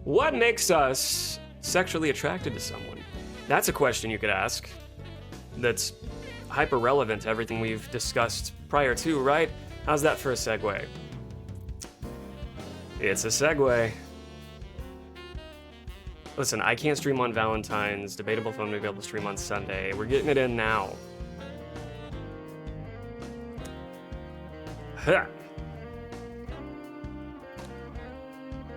What makes us sexually attracted to someone? That's a question you could ask. That's hyper relevant to everything we've discussed prior to, right? How's that for a segue? It's a segue. Listen, I can't stream on Valentine's. Debatable phone may be able to stream on Sunday. We're getting it in now. Huh.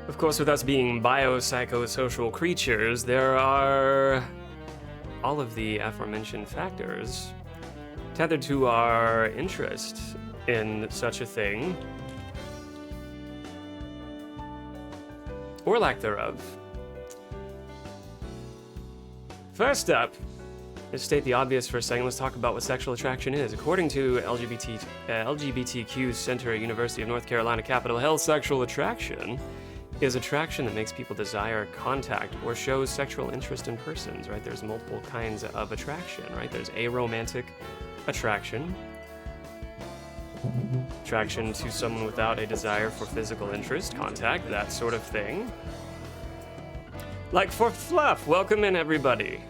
Of course, with us being biopsychosocial creatures, there are all of the aforementioned factors tethered to our interest in such a thing, or lack thereof. First up, to state the obvious for a second, let's talk about what sexual attraction is. According to LGBTQ Center, University of North Carolina, Capitol Hill, sexual attraction is attraction that makes people desire contact or shows sexual interest in persons, right? There's multiple kinds of attraction, right? There's aromantic attraction, attraction to someone without a desire for physical interest, contact, that sort of thing. Like for fluff, welcome in everybody.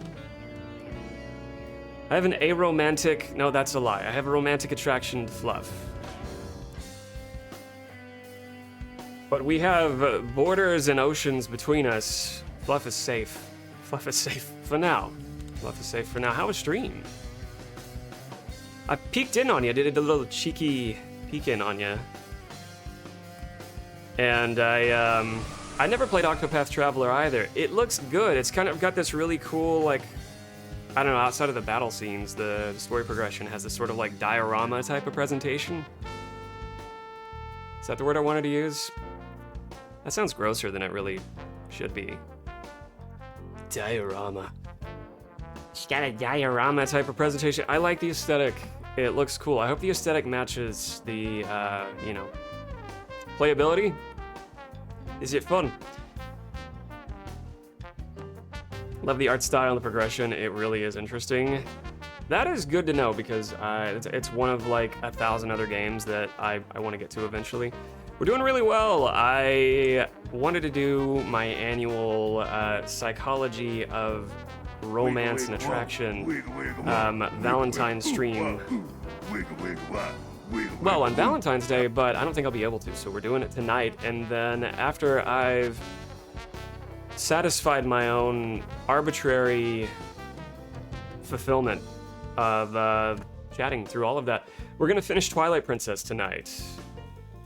I have an aromantic, no, that's a lie. I have a romantic attraction to fluff. But we have borders and oceans between us. Fluff is safe. Fluff is safe for now. Fluff is safe for now. How was stream? I peeked in on you, did a little cheeky peek in on you. And I never played Octopath Traveler either. It looks good. It's kind of got this really cool, like, I don't know, outside of the battle scenes, the story progression has this sort of like diorama type of presentation. Is that the word I wanted to use? That sounds grosser than it really should be. Diorama. It's got a diorama type of presentation. I like the aesthetic. It looks cool. I hope the aesthetic matches the, you know, playability. Is it fun? Love the art style and the progression. It really is interesting. That is good to know because it's one of like 1,000 other games that I want to get to eventually. We're doing really well. I wanted to do my annual psychology of romance and attraction Valentine stream. Well, on Valentine's Day, but I don't think I'll be able to, so we're doing it tonight. And then after I've satisfied my own arbitrary fulfillment of chatting through all of that, we're gonna finish Twilight Princess tonight.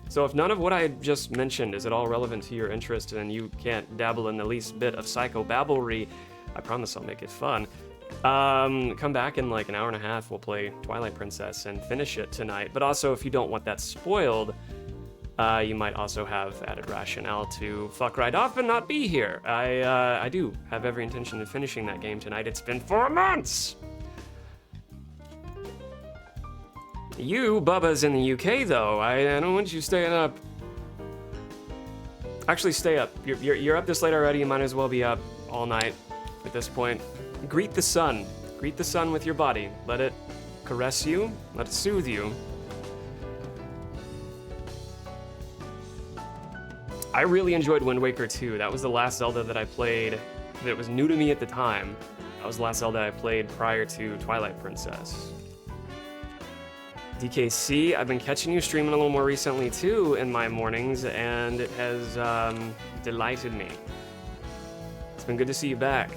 So if none of what I just mentioned is at all relevant to your interest and you can't dabble in the least bit of psychobabblery, I promise I'll make it fun. Come back in like an hour and a half, we'll play Twilight Princess and finish it tonight. But also, if you don't want that spoiled, you might also have added rationale to fuck right off and not be here. I do have every intention of finishing that game tonight. It's been 4 months! You, Bubba's in the UK, though. I don't want you staying up. Actually, stay up. You're up this late already. You might as well be up all night at this point. Greet the sun. Greet the sun with your body. Let it caress you. Let it soothe you. I really enjoyed Wind Waker 2. That was the last Zelda that I played that was new to me at the time. That was the last Zelda I played prior to Twilight Princess. DKC, I've been catching you streaming a little more recently too in my mornings, and it has delighted me. It's been good to see you back.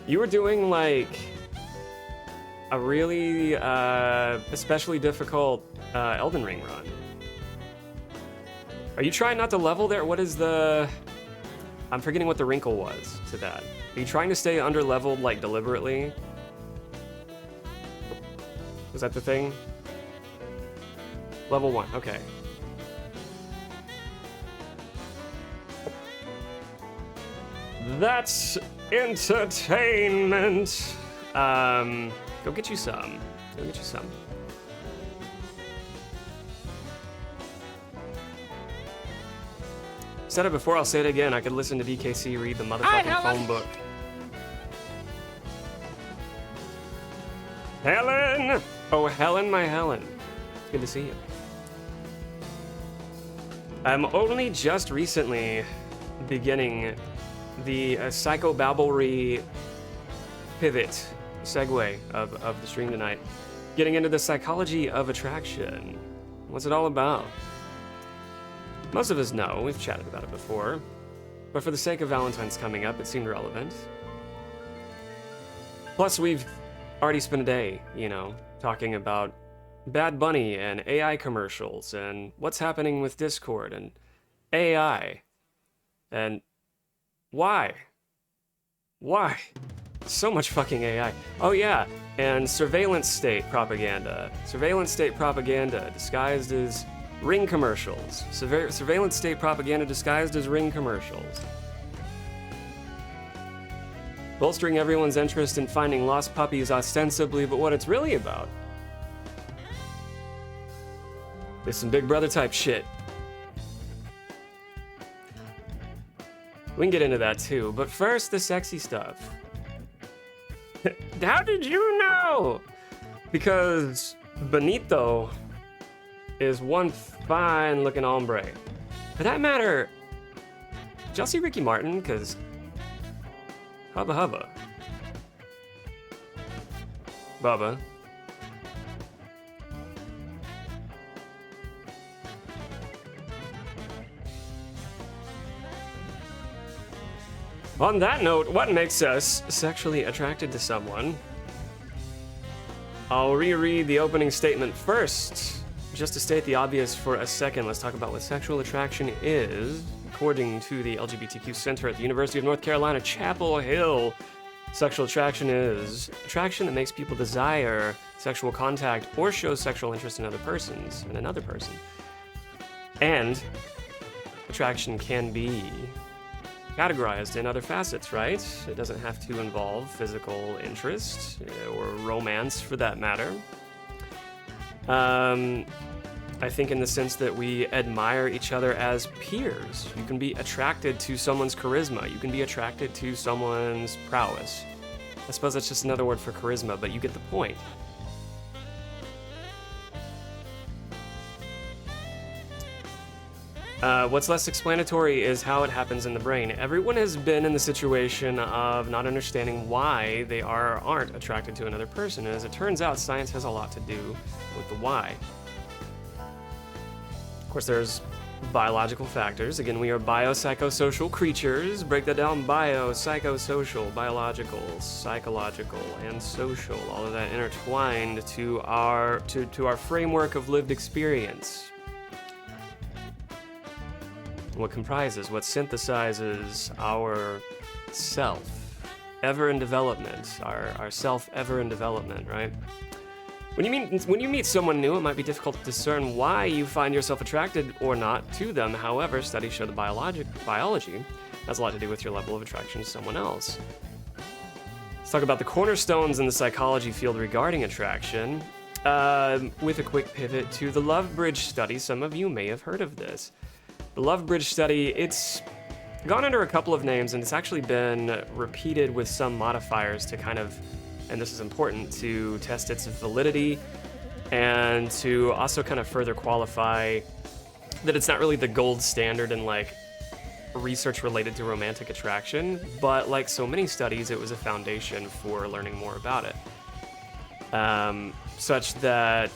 You were doing like a really especially difficult Elden Ring run. Are you trying not to level there? What is the... I'm forgetting what the wrinkle was to that. Are you trying to stay under-leveled, like, deliberately? Was that the thing? Level 1, okay. That's entertainment. Go get you some. Go get you some. Said it before, I'll say it again. I could listen to DKC read the motherfucking phone book. Helen! Oh, Helen, my Helen. It's good to see you. I'm only just recently beginning the psychobabblary pivot segue of the stream tonight, getting into the psychology of attraction. What's it all about? Most of us know, we've chatted about it before, but for the sake of Valentine's coming up, it seemed relevant. Plus, we've already spent a day, you know, talking about Bad Bunny and AI commercials and what's happening with Discord and AI and why? Why? So much fucking AI. Oh yeah, and surveillance state propaganda. Surveillance state propaganda disguised as ring commercials. Surveillance state propaganda disguised as ring commercials. Bolstering everyone's interest in finding lost puppies ostensibly, but what it's really about is some Big Brother type shit. We can get into that too, but first, the sexy stuff. How did you know? Because Benito is one fine looking hombre. For that matter, did y'all see Ricky Martin? Because hubba hubba. Bubba. On that note, what makes us sexually attracted to someone? I'll reread the opening statement first. Just to state the obvious for a second, let's talk about what sexual attraction is. According to the LGBTQ Center at the University of North Carolina, Chapel Hill, sexual attraction is attraction that makes people desire sexual contact or shows sexual interest in another person. And attraction can be categorized in other facets, right? It doesn't have to involve physical interest or romance for that matter. I think in the sense that we admire each other as peers. You can be attracted to someone's charisma. You can be attracted to someone's prowess. I suppose that's just another word for charisma, but you get the point. What's less explanatory is how it happens in the brain. Everyone has been in the situation of not understanding why they aren't attracted to another person. And as it turns out, science has a lot to do with the why. Of course, there's biological factors. Again, we are biopsychosocial creatures. Break that down: bio, psychosocial, biological, psychological, and social. All of that intertwined to our framework of lived experience. What comprises, what synthesizes our self, ever in development, our self ever in development, right? When you meet someone new, it might be difficult to discern why you find yourself attracted or not to them. However, studies show the biology has a lot to do with your level of attraction to someone else. Let's talk about the cornerstones in the psychology field regarding attraction, with a quick pivot to the Love Bridge study. Some of you may have heard of this. The Love Bridge study, it's gone under a couple of names, and it's actually been repeated with some modifiers to kind of, and this is important, to test its validity and to also kind of further qualify that it's not really the gold standard in like research related to romantic attraction, but like so many studies, it was a foundation for learning more about it. Such that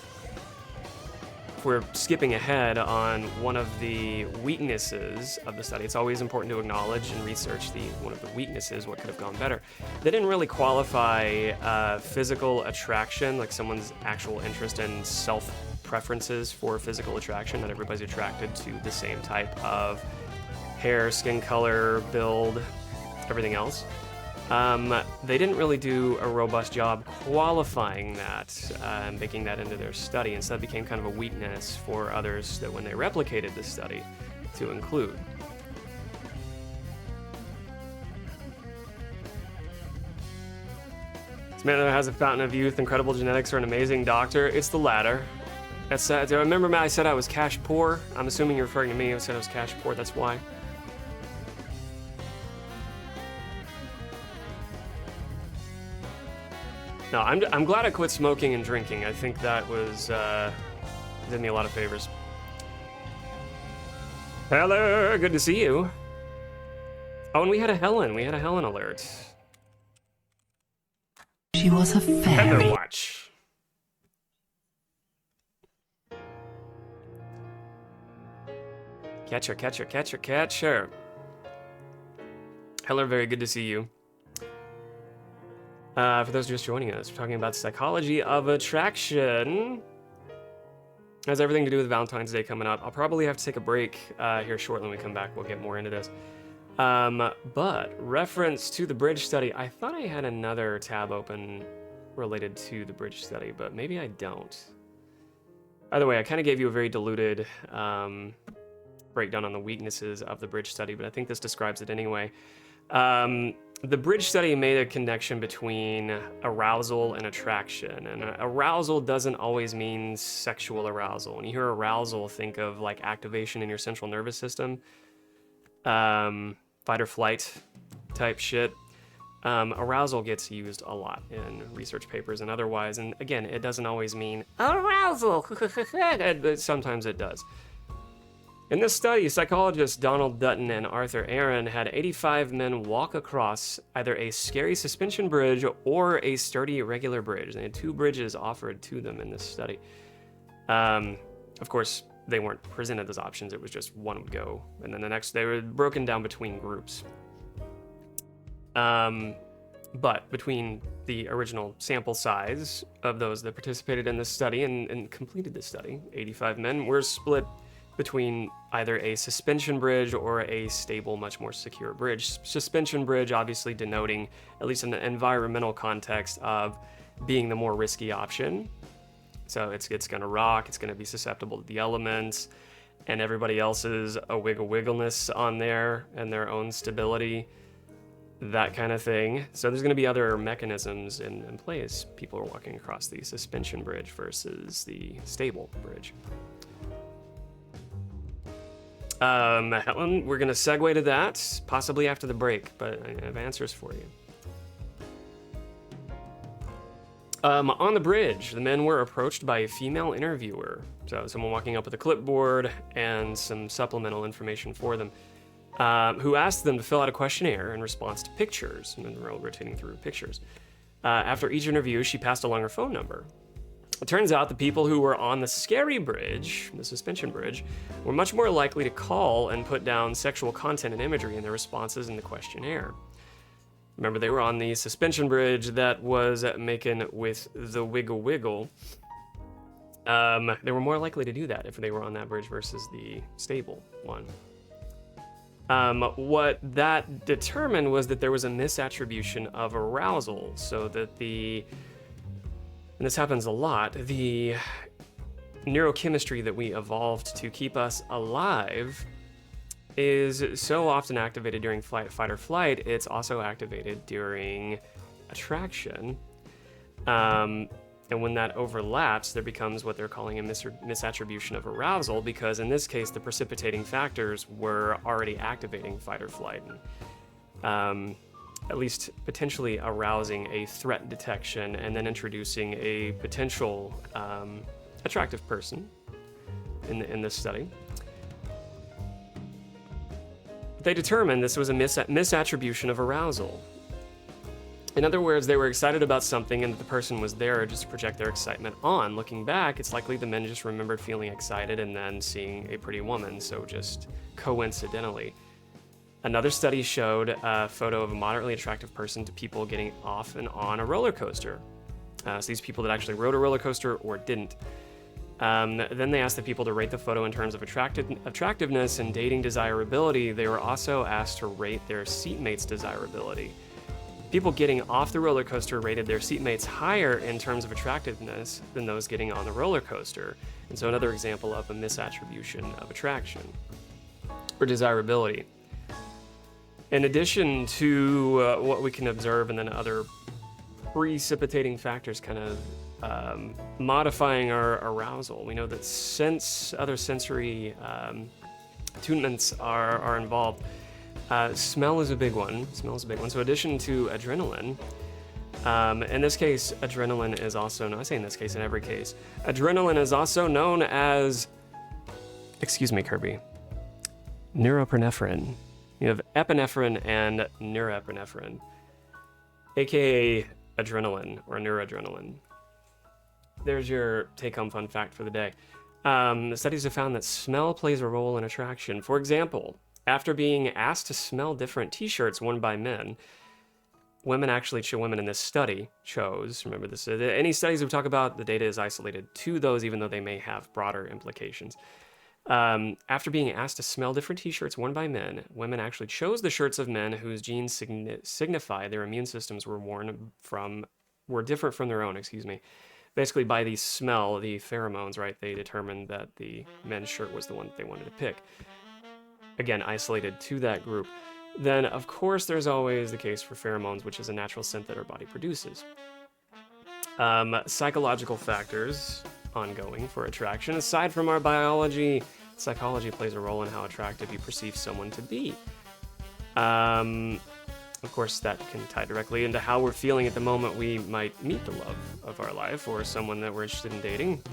we're skipping ahead on one of the weaknesses of the study. It's always important to acknowledge and research one of the weaknesses, what could have gone better. They didn't really qualify physical attraction, like someone's actual interest in self-preferences for physical attraction, that everybody's attracted to the same type of hair, skin color, build, everything else. They didn't really do a robust job qualifying that and making that into their study. Instead, it became kind of a weakness for others that when they replicated this study to include. This man that has a fountain of youth, incredible genetics, or an amazing doctor. It's the latter. Do I remember, Matt, I said I was cash poor? I'm assuming you're referring to me. I said I was cash poor, that's why. No, I'm glad I quit smoking and drinking. I think that was did me a lot of favors. Hello, good to see you. Oh, and we had a Helen. We had a Helen alert. She was a Heather fairy. watch. Catcher, catcher, catcher, catcher. Hello, very good to see you. For those just joining us, we're talking about psychology of attraction. Has everything to do with Valentine's Day coming up. I'll probably have to take a break here shortly when we come back. We'll get more into this. But reference to the bridge study, I thought I had another tab open related to the bridge study, but maybe I don't. Either way, I kind of gave you a very diluted breakdown on the weaknesses of the bridge study, but I think this describes it anyway. The bridge study made a connection between arousal and attraction, and arousal doesn't always mean sexual arousal. When you hear arousal, think of like activation in your central nervous system, fight or flight type shit. Arousal gets used a lot in research papers and otherwise, and again, it doesn't always mean arousal. Sometimes it does. In this study, psychologists Donald Dutton and Arthur Aaron had 85 men walk across either a scary suspension bridge or a sturdy regular bridge. They had two bridges offered to them in this study. Of course, they weren't presented as options. It was just one would go, and then the next, they were broken down between groups. But between the original sample size of those that participated in this study and completed the study, 85 men were split between either a suspension bridge or a stable, much more secure bridge. Suspension bridge obviously denoting, at least in the environmental context, of being the more risky option. So it's gonna rock, it's gonna be susceptible to the elements, and everybody else's a wiggleness on there and their own stability, that kind of thing. So there's gonna be other mechanisms in place. People are walking across the suspension bridge versus the stable bridge. Helen, we're gonna segue to that possibly after the break, but I have answers for you. On the bridge, the men were approached by a female interviewer, so someone walking up with a clipboard and some supplemental information for them, who asked them to fill out a questionnaire in response to pictures, and then we're rotating through pictures. After each interview, she passed along her phone number. It turns out the people who were on the scary bridge, the suspension bridge, were much more likely to call and put down sexual content and imagery in their responses in the questionnaire. Remember, they were on the suspension bridge that was making with the wiggle. They were more likely to do that if they were on that bridge versus the stable one. What that determined was that there was a misattribution of arousal, so that and this happens a lot, the neurochemistry that we evolved to keep us alive is so often activated during fight or flight, it's also activated during attraction. And when that overlaps, there becomes what they're calling a misattribution of arousal, because in this case, the precipitating factors were already activating fight or flight. And, at least potentially arousing a threat detection and then introducing a potential attractive person in this study. They determined this was a misattribution of arousal. In other words, they were excited about something and the person was there just to project their excitement on. Looking back, it's likely the men just remembered feeling excited and then seeing a pretty woman, so just coincidentally. Another study showed a photo of a moderately attractive person to people getting off and on a roller coaster. So these people that actually rode a roller coaster or didn't. Then they asked the people to rate the photo in terms of attractiveness and dating desirability. They were also asked to rate their seatmates' desirability. People getting off the roller coaster rated their seatmates higher in terms of attractiveness than those getting on the roller coaster. And so another example of a misattribution of attraction or desirability. In addition to what we can observe and then other precipitating factors kind of modifying our arousal, we know that other sensory attunements are involved. Smell is a big one. So in addition to adrenaline, in this case, adrenaline is also known, I say in this case, in every case, adrenaline is also known as, excuse me, Kirby. Norepinephrine. You have epinephrine and norepinephrine, aka adrenaline or noradrenaline. There's your take-home fun fact for the day. The studies have found that smell plays a role in attraction. For example, after being asked to smell different t-shirts worn by men, women in this study chose, remember this, any studies we talk about, the data is isolated to those, even though they may have broader implications. After being asked to smell different t-shirts worn by men, women actually chose the shirts of men whose genes signify their immune systems were different from their own, Basically, by the smell, the pheromones, right, they determined that the men's shirt was the one that they wanted to pick. Again, isolated to that group. Then, of course, there's always the case for pheromones, which is a natural scent that our body produces. Psychological factors ongoing for attraction. Aside from our biology, psychology plays a role in how attractive you perceive someone to be. Of course, that can tie directly into how we're feeling at the moment we might meet the love of our life or someone that we're interested in dating.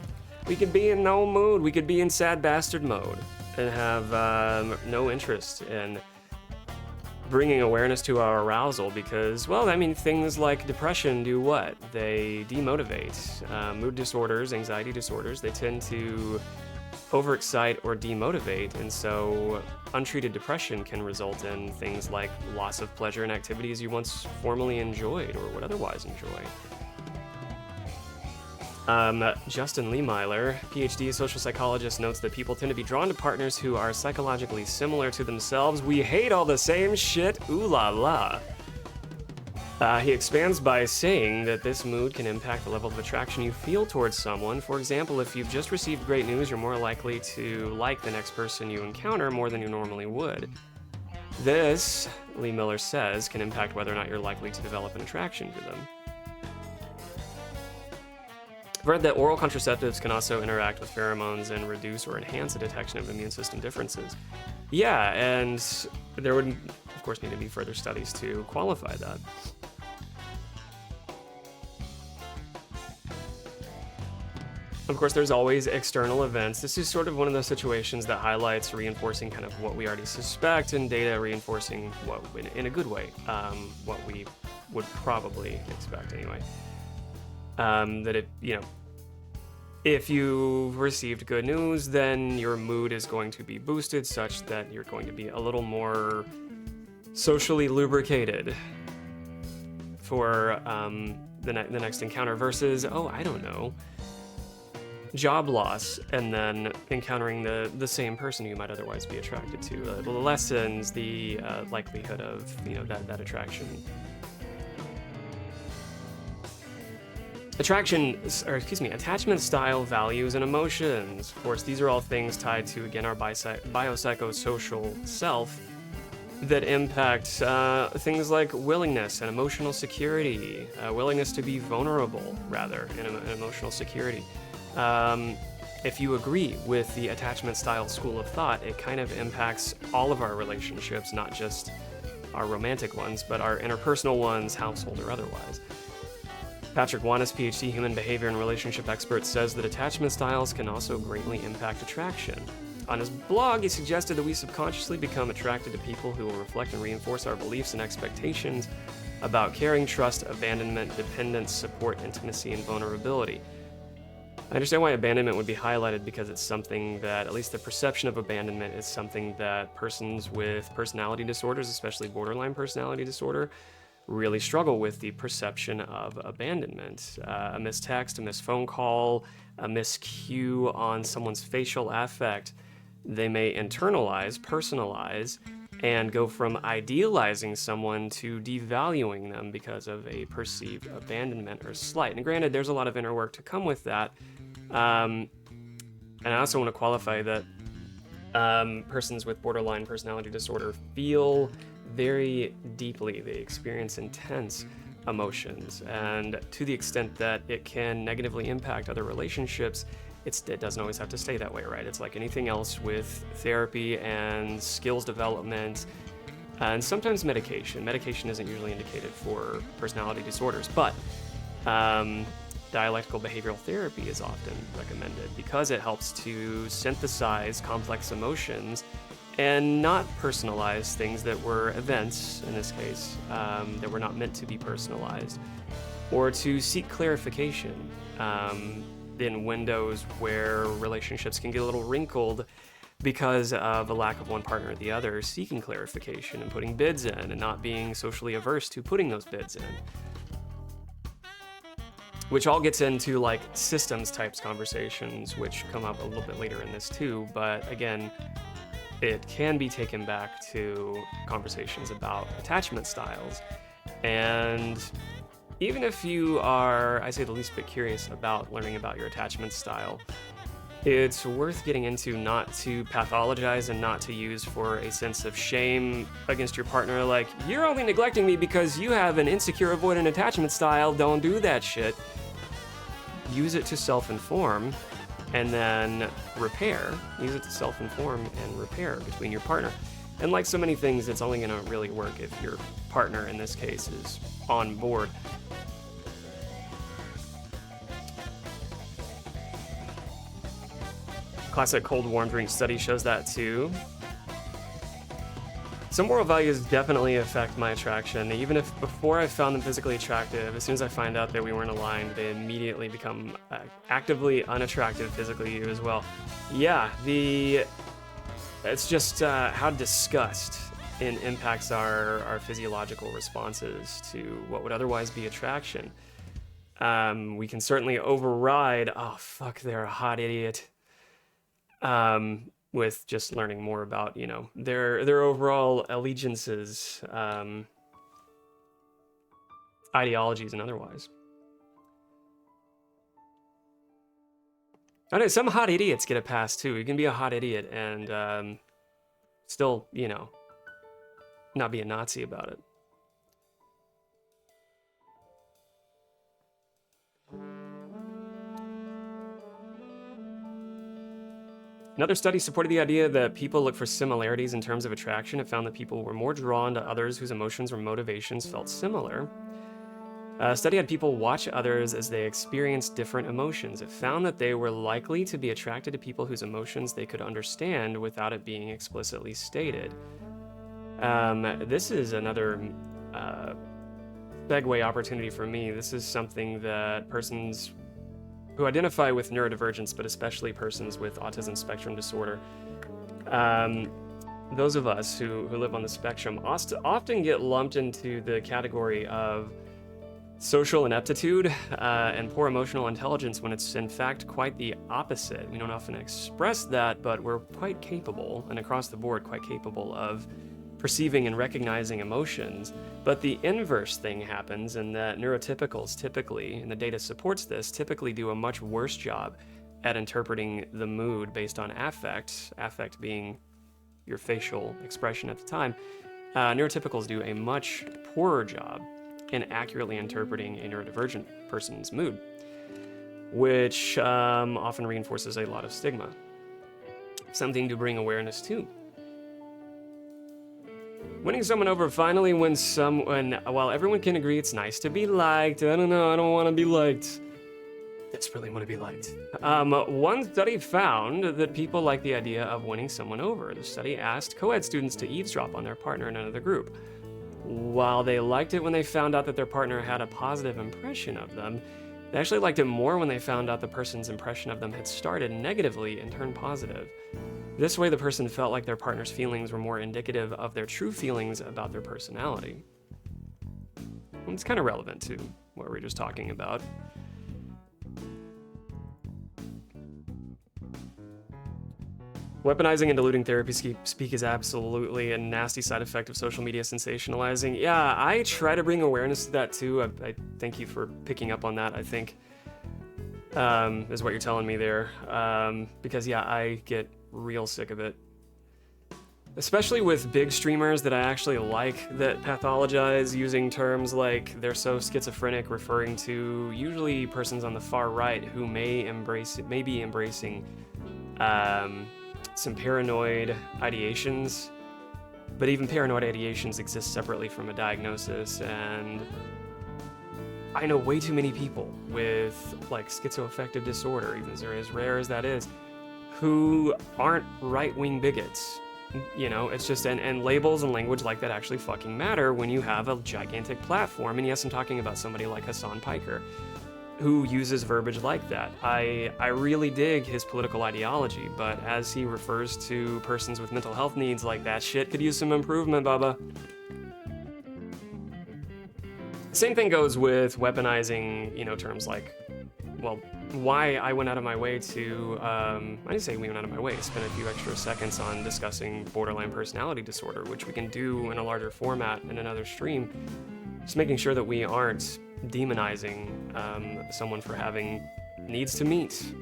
We could be in no mood. We could be in sad bastard mode and have no interest in bringing awareness to our arousal because, well, I mean, things like depression do what? They demotivate. Mood disorders, anxiety disorders, they tend to overexcite or demotivate, and so untreated depression can result in things like loss of pleasure in activities you once formerly enjoyed or would otherwise enjoy. Justin Lehmeiler, PhD social psychologist, notes that people tend to be drawn to partners who are psychologically similar to themselves. We hate all the same shit, ooh la la. He expands by saying that this mood can impact the level of attraction you feel towards someone. For example, if you've just received great news, you're more likely to like the next person you encounter more than you normally would. This, Lehmeiler says, can impact whether or not you're likely to develop an attraction to them. I've read that oral contraceptives can also interact with pheromones and reduce or enhance the detection of immune system differences. Yeah, and there would, of course, need to be further studies to qualify that. Of course, there's always external events. This is sort of one of those situations that highlights reinforcing kind of what we already suspect and data reinforcing what, in a good way, what we would probably expect anyway. That it, if you've received good news, then your mood is going to be boosted such that you're going to be a little more socially lubricated for the next encounter versus, job loss and then encountering the same person you might otherwise be attracted to. Lessens the likelihood of, that attraction. Attachment style, values, and emotions. Of course, these are all things tied to, again, our biopsychosocial self that impact things like willingness and emotional security, willingness to be vulnerable, rather, and emotional security. If you agree with the attachment style school of thought, it kind of impacts all of our relationships, not just our romantic ones, but our interpersonal ones, household or otherwise. Patrick Wanis, PhD, human behavior and relationship expert, says that attachment styles can also greatly impact attraction. On his blog, he suggested that we subconsciously become attracted to people who will reflect and reinforce our beliefs and expectations about caring, trust, abandonment, dependence, support, intimacy, and vulnerability. I understand why abandonment would be highlighted because it's something that, at least the perception of abandonment, is something that persons with personality disorders, especially borderline personality disorder, really struggle with, the perception of abandonment. A missed text, a missed phone call, a miscue on someone's facial affect, they may internalize, personalize, and go from idealizing someone to devaluing them because of a perceived abandonment or slight. And granted, there's a lot of inner work to come with that. And I also want to qualify that persons with borderline personality disorder feel very deeply. They experience intense emotions, and to the extent that it can negatively impact other relationships, it doesn't always have to stay that way, right? It's like anything else with therapy and skills development, and sometimes medication. Medication isn't usually indicated for personality disorders, but dialectical behavioral therapy is often recommended because it helps to synthesize complex emotions and not personalize things that were events, in this case, that were not meant to be personalized, or to seek clarification in windows where relationships can get a little wrinkled because of a lack of one partner or the other seeking clarification and putting bids in and not being socially averse to putting those bids in. Which all gets into like systems types conversations, which come up a little bit later in this too, but again, it can be taken back to conversations about attachment styles. And even if you are, I say the least bit curious about learning about your attachment style, it's worth getting into, not to pathologize and not to use for a sense of shame against your partner, like, you're only neglecting me because you have an insecure avoidant attachment style, don't do that shit. Use it to self-inform and then repair. Use it to self-inform and repair between your partner. And like so many things, it's only gonna really work if your partner, in this case, is on board. Classic cold warm drink study shows that too. Some moral values definitely affect my attraction. Even if before I found them physically attractive, as soon as I find out that we weren't aligned, they immediately become actively unattractive physically to you as well. Yeah, it's just how disgust impacts our physiological responses to what would otherwise be attraction. We can certainly override, oh fuck, they're a hot idiot, with just learning more about, you know, their overall allegiances, ideologies, and otherwise. I know some hot idiots get a pass too. You can be a hot idiot and still, you know, not be a Nazi about it. Another study supported the idea that people look for similarities in terms of attraction. It found that people were more drawn to others whose emotions or motivations felt similar. A study had people watch others as they experienced different emotions. It found that they were likely to be attracted to people whose emotions they could understand without it being explicitly stated. This is another segue opportunity for me. This is something that persons who identify with neurodivergence, but especially persons with autism spectrum disorder, those of us who live on the spectrum often get lumped into the category of social ineptitude and poor emotional intelligence, when it's in fact quite the opposite. We don't often express that, but we're quite capable, and across the board quite capable, of perceiving and recognizing emotions. But the inverse thing happens in that neurotypicals typically, and the data supports this, typically do a much worse job at interpreting the mood based on affect being your facial expression at the time. Neurotypicals do a much poorer job in accurately interpreting a neurodivergent person's mood, which often reinforces a lot of stigma. Something to bring awareness to. Winning someone over finally when while everyone can agree it's nice to be liked, I don't know, I don't want to be liked. Desperately want to be liked. One study found that people like the idea of winning someone over. The study asked co-ed students to eavesdrop on their partner in another group. While they liked it when they found out that their partner had a positive impression of them, they actually liked it more when they found out the person's impression of them had started negatively and turned positive. This way, the person felt like their partner's feelings were more indicative of their true feelings about their personality. And it's kind of relevant to what we were just talking about. Weaponizing and diluting therapy speak is absolutely a nasty side effect of social media sensationalizing. Yeah, I try to bring awareness to that too. I thank you for picking up on that, I think, is what you're telling me there. Because yeah, I get real sick of it. Especially with big streamers that I actually like that pathologize using terms like they're so schizophrenic, referring to usually persons on the far right who may be embracing some paranoid ideations, but even paranoid ideations exist separately from a diagnosis, and I know way too many people with like schizoaffective disorder, even as rare as that is, who aren't right-wing bigots, You know, it's just, and labels and language like that actually fucking matter when you have a gigantic platform. And yes, I'm talking about somebody like Hassan Piker, who uses verbiage like that. I really dig his political ideology, but as he refers to persons with mental health needs, like, that shit could use some improvement, Bubba. Same thing goes with weaponizing, you know, terms like, well, why I went out of my way to, I didn't say we went out of my way, spend a few extra seconds on discussing borderline personality disorder, which we can do in a larger format in another stream. Just making sure that we aren't demonizing someone for having needs to meet.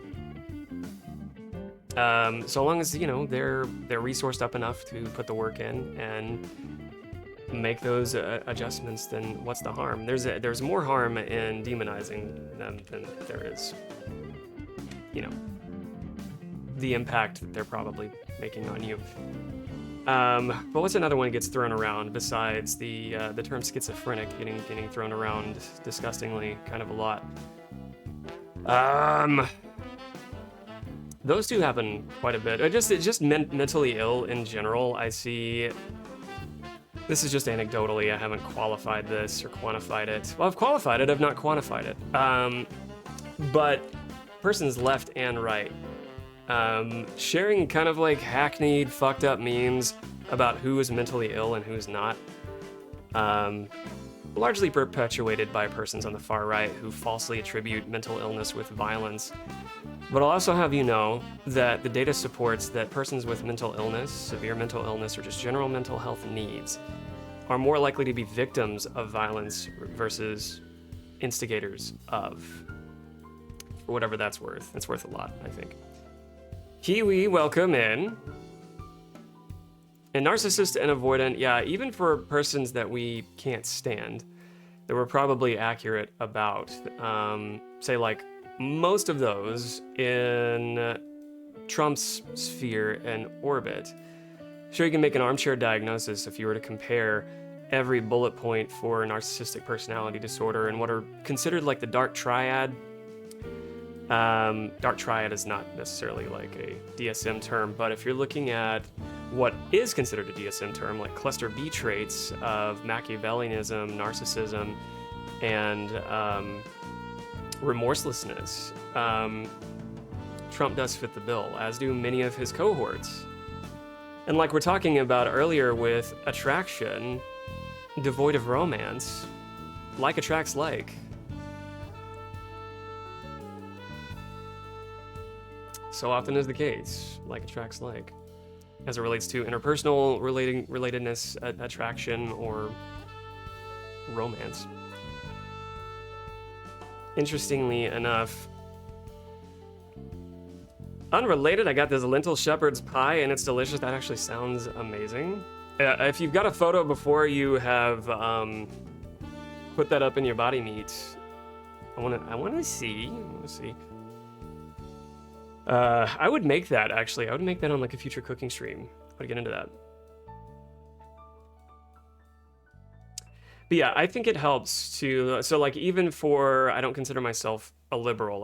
So long as, you know, they're resourced up enough to put the work in and make those adjustments, then what's the harm? There's more harm in demonizing them than there is, you know, the impact that they're probably making on you. But what's another one that gets thrown around besides the term schizophrenic getting thrown around disgustingly kind of a lot? Those two happen quite a bit. Just mentally ill in general. I see. This is just anecdotally. I haven't qualified this or quantified it. Well, I've qualified it. I've not quantified it. But persons left and right sharing kind of like hackneyed, fucked up memes about who is mentally ill and who's not. Largely perpetuated by persons on the far right who falsely attribute mental illness with violence. But I'll also have you know that the data supports that persons with mental illness, severe mental illness, or just general mental health needs are more likely to be victims of violence versus instigators of. For whatever that's worth. It's worth a lot, I think. Kiwi, welcome in. And narcissist and avoidant, yeah, even for persons that we can't stand, that we're probably accurate about, say like most of those in Trump's sphere and orbit. Sure, you can make an armchair diagnosis if you were to compare every bullet point for narcissistic personality disorder and what are considered like the dark triad. Dark triad is not necessarily like a DSM term, but if you're looking at what is considered a DSM term, like cluster B traits of Machiavellianism, narcissism, and remorselessness, Trump does fit the bill, as do many of his cohorts. And like we're talking about earlier with attraction, devoid of romance, like attracts like. So often is the case, like attracts like, as it relates to interpersonal relatedness, attraction, or romance. Interestingly enough, unrelated, I got this lentil shepherd's pie and it's delicious. That actually sounds amazing. If you've got a photo before you have put that up in your body meat, I want to see. I would make that, actually. I would make that on like a future cooking stream. I'd get into that. But yeah, I think it helps to, so like even for, I don't consider myself a liberal,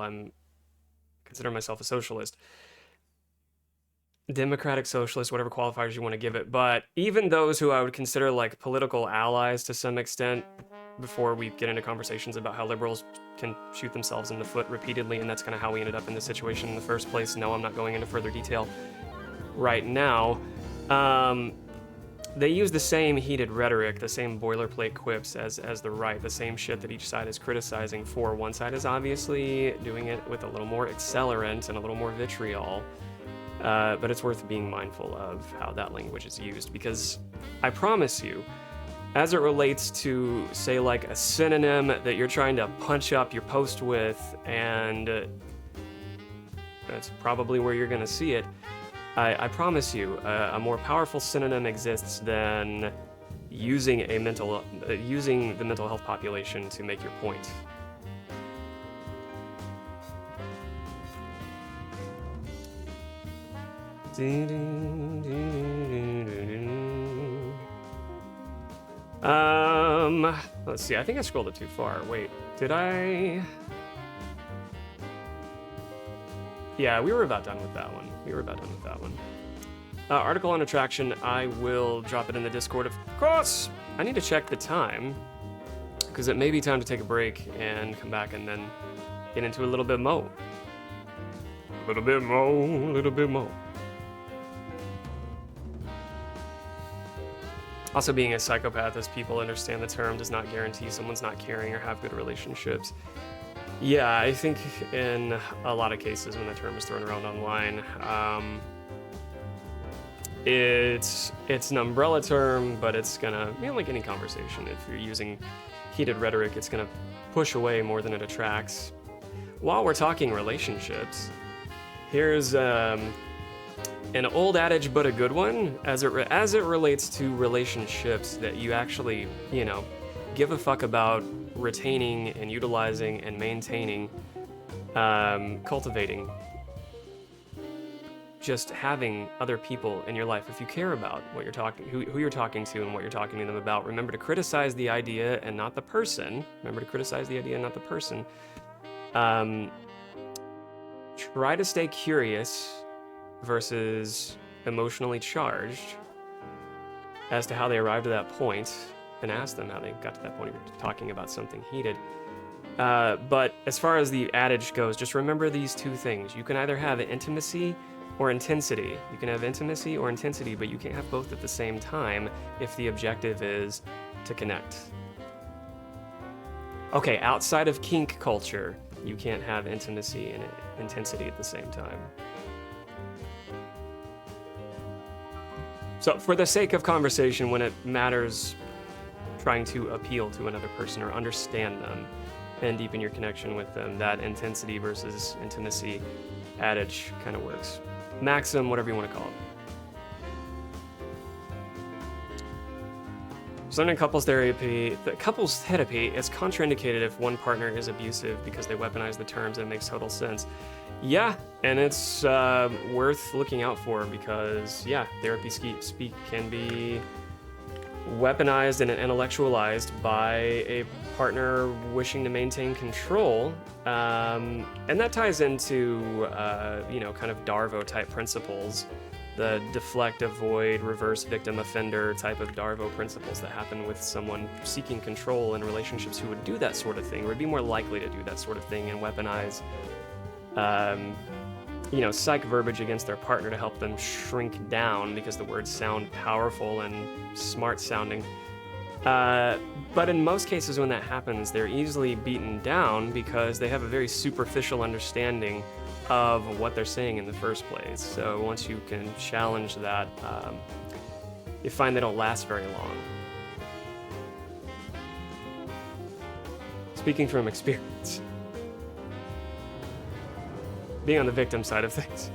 consider myself a socialist. Democratic socialist, whatever qualifiers you want to give it. But even those who I would consider like political allies to some extent, before we get into conversations about how liberals can shoot themselves in the foot repeatedly, and that's kind of how we ended up in this situation in the first place. No, I'm not going into further detail right now. They use the same heated rhetoric, the same boilerplate quips as the right, the same shit that each side is criticizing for. One side is obviously doing it with a little more accelerant and a little more vitriol, but it's worth being mindful of how that language is used, because I promise you, as it relates to, say, like a synonym that you're trying to punch up your post with, and that's probably where you're gonna see it, I promise you, a more powerful synonym exists than using the mental health population to make your point. Let's see, I think I scrolled it too far. Wait, did I? Yeah, we were about done with that one. Article on attraction, I will drop it in the Discord, of course. I need to check the time, because it may be time to take a break and come back and then get into a little bit more. A little bit more, a little bit more. Also, being a psychopath, as people understand the term, does not guarantee someone's not caring or have good relationships. Yeah, I think in a lot of cases when the term is thrown around online, it's an umbrella term, but it's gonna, like any conversation, if you're using heated rhetoric, it's gonna push away more than it attracts. While we're talking relationships, here's an old adage, but a good one, as it relates to relationships that you actually, give a fuck about retaining and utilizing and maintaining, cultivating. Just having other people in your life. If you care about what you're talking, who you're talking to and what you're talking to them about, remember to criticize the idea and not the person. Remember to criticize the idea and not the person. Try to stay curious versus emotionally charged as to how they arrived at that point, and ask them how they got to that point if you're talking about something heated. But as far as the adage goes, just remember these two things. You can either have intimacy or intensity. You can have intimacy or intensity, but you can't have both at the same time if the objective is to connect. Okay, outside of kink culture, you can't have intimacy and intensity at the same time. So for the sake of conversation, when it matters trying to appeal to another person or understand them and deepen your connection with them, that intensity versus intimacy adage kind of works. Maxim, whatever you want to call it. So in couples therapy, the couples therapy is contraindicated if one partner is abusive because they weaponize the terms, and it makes total sense. Yeah, and it's worth looking out for because, therapy speak can be weaponized and intellectualized by a partner wishing to maintain control. And that ties into, kind of DARVO type principles, the deflect, avoid, reverse victim offender type of DARVO principles that happen with someone seeking control in relationships who would do that sort of thing, or would be more likely to do that sort of thing and weaponize, psych verbiage against their partner to help them shrink down because the words sound powerful and smart sounding. But in most cases when that happens, they're easily beaten down because they have a very superficial understanding of what they're saying in the first place. So once you can challenge that, you find they don't last very long. Speaking from experience, being on the victim side of things.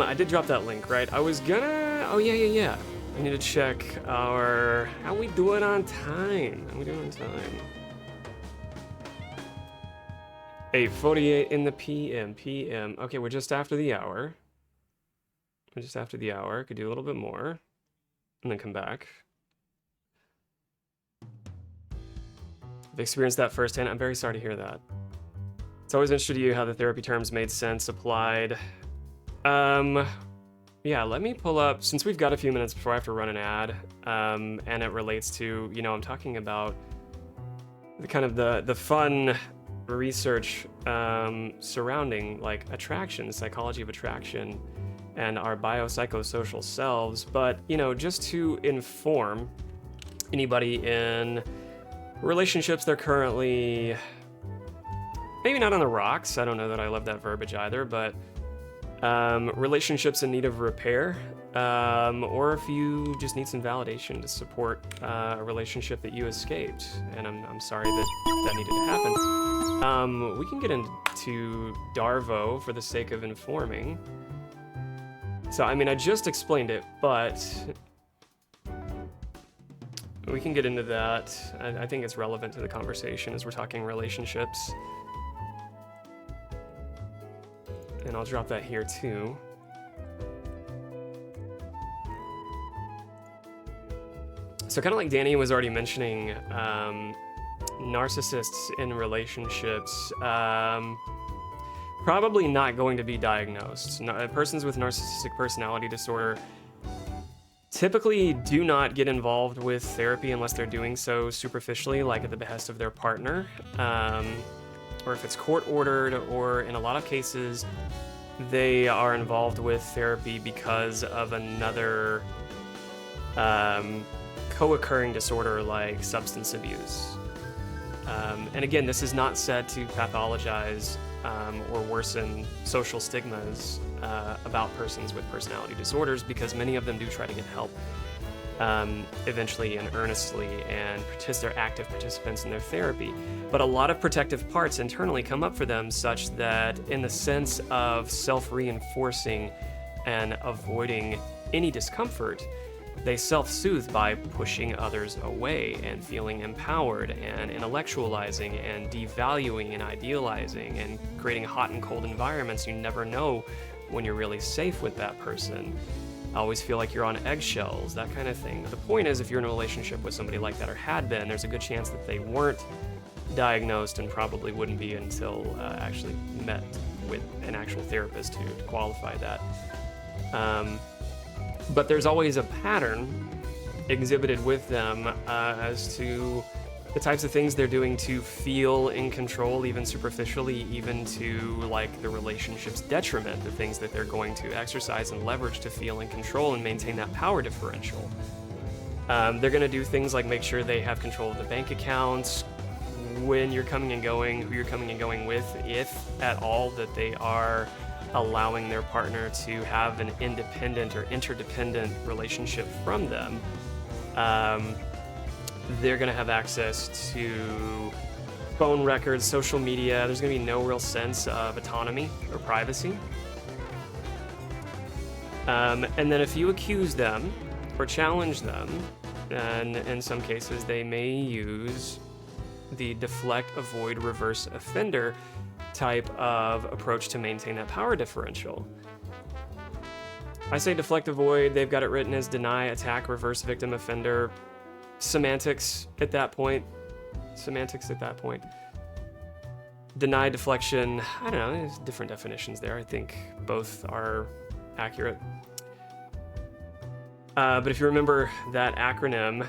I did drop that link, right? I was gonna, yeah. I need to check how we doing on time? 8:48 in the PM. Okay, we're just after the hour. Could do a little bit more and then come back. I've experienced that firsthand. I'm very sorry to hear that. It's always interesting to you how the therapy terms made sense applied. Yeah, let me pull up, since we've got a few minutes before I have to run an ad, and it relates to, I'm talking about the kind of the fun research surrounding like attraction, psychology of attraction, and our biopsychosocial selves, but just to inform anybody in relationships they're currently maybe not on the rocks. I don't know that I love that verbiage either, but relationships in need of repair, or if you just need some validation to support a relationship that you escaped, and I'm sorry that needed to happen. We can get into DARVO for the sake of informing. So, I just explained it, but we can get into that. I think it's relevant to the conversation as we're talking relationships. And I'll drop that here too. So kind of like Danny was already mentioning, narcissists in relationships, probably not going to be diagnosed. Persons with narcissistic personality disorder typically do not get involved with therapy unless they're doing so superficially, like at the behest of their partner, or if it's court-ordered, or in a lot of cases, they are involved with therapy because of another co-occurring disorder like substance abuse. And again, this is not said to pathologize or worsen social stigmas about persons with personality disorders, because many of them do try to get help eventually and earnestly, and they're active participants in their therapy. But a lot of protective parts internally come up for them, such that in the sense of self-reinforcing and avoiding any discomfort, they self-soothe by pushing others away and feeling empowered and intellectualizing and devaluing and idealizing and creating hot and cold environments. You never know when you're really safe with that person. Always feel like you're on eggshells, that kind of thing. The point is, if you're in a relationship with somebody like that, or had been, there's a good chance that they weren't diagnosed and probably wouldn't be until actually met with an actual therapist to qualify that. But there's always a pattern exhibited with them as to the types of things they're doing to feel in control, even superficially, even to like the relationship's detriment, the things that they're going to exercise and leverage to feel in control and maintain that power differential. They're going to do things like make sure they have control of the bank accounts, when you're coming and going, who you're coming and going with, if at all, that they are allowing their partner to have an independent or interdependent relationship from them. They're going to have access to phone records, social media. There's going to be no real sense of autonomy or privacy. And then if you accuse them or challenge them, and in some cases they may use the deflect, avoid, reverse offender type of approach to maintain that power differential. I say deflect, avoid, they've got it written as deny, attack, reverse, victim, offender. Semantics at that point. Deny, deflection, I don't know, there's different definitions there. I think both are accurate. But if you remember that acronym,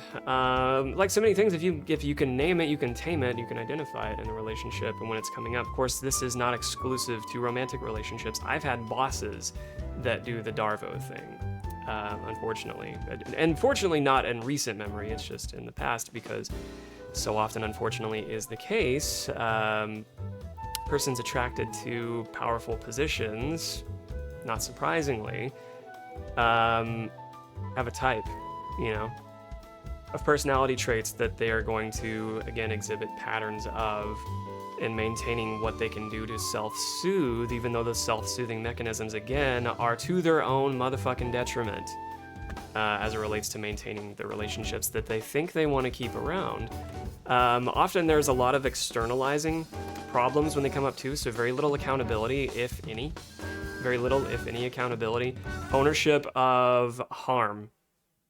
like so many things, if you can name it, you can tame it, you can identify it in a relationship and when it's coming up. Of course, this is not exclusive to romantic relationships. I've had bosses that do the DARVO thing, unfortunately. And fortunately not in recent memory, it's just in the past, because so often, unfortunately, is the case. Persons attracted to powerful positions, not surprisingly, have a type, of personality traits that they are going to, again, exhibit patterns of in maintaining what they can do to self-soothe, even though the self-soothing mechanisms, again, are to their own motherfucking detriment as it relates to maintaining the relationships that they think they want to keep around. Often there's a lot of externalizing problems when they come up too, so very little accountability, if any. Very little, if any, accountability. Ownership of harm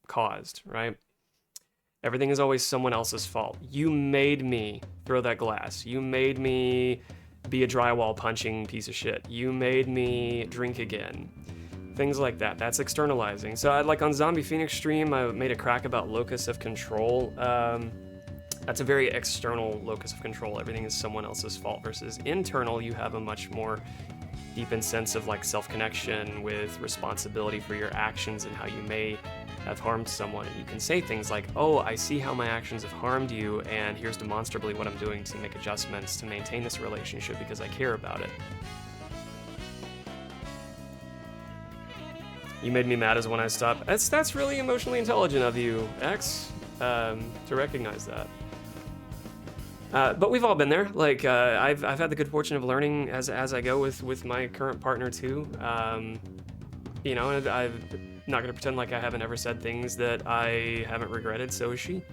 caused, right? Everything is always someone else's fault. You made me throw that glass. You made me be a drywall punching piece of shit. You made me drink again. Things like that. That's externalizing. So like on Zombie Phoenix stream, I made a crack about locus of control. That's a very external locus of control. Everything is someone else's fault, versus internal, you have a much more deepened sense of like self-connection with responsibility for your actions and how you may have harmed someone. And you can say things like, oh, I see how my actions have harmed you, and here's demonstrably what I'm doing to make adjustments to maintain this relationship because I care about it. You made me mad as when I stopped. That's really emotionally intelligent of you, X, to recognize that. But we've all been there. Like, I've had the good fortune of learning as I go with my current partner too. I'm not gonna pretend like I haven't ever said things that I haven't regretted, so is she.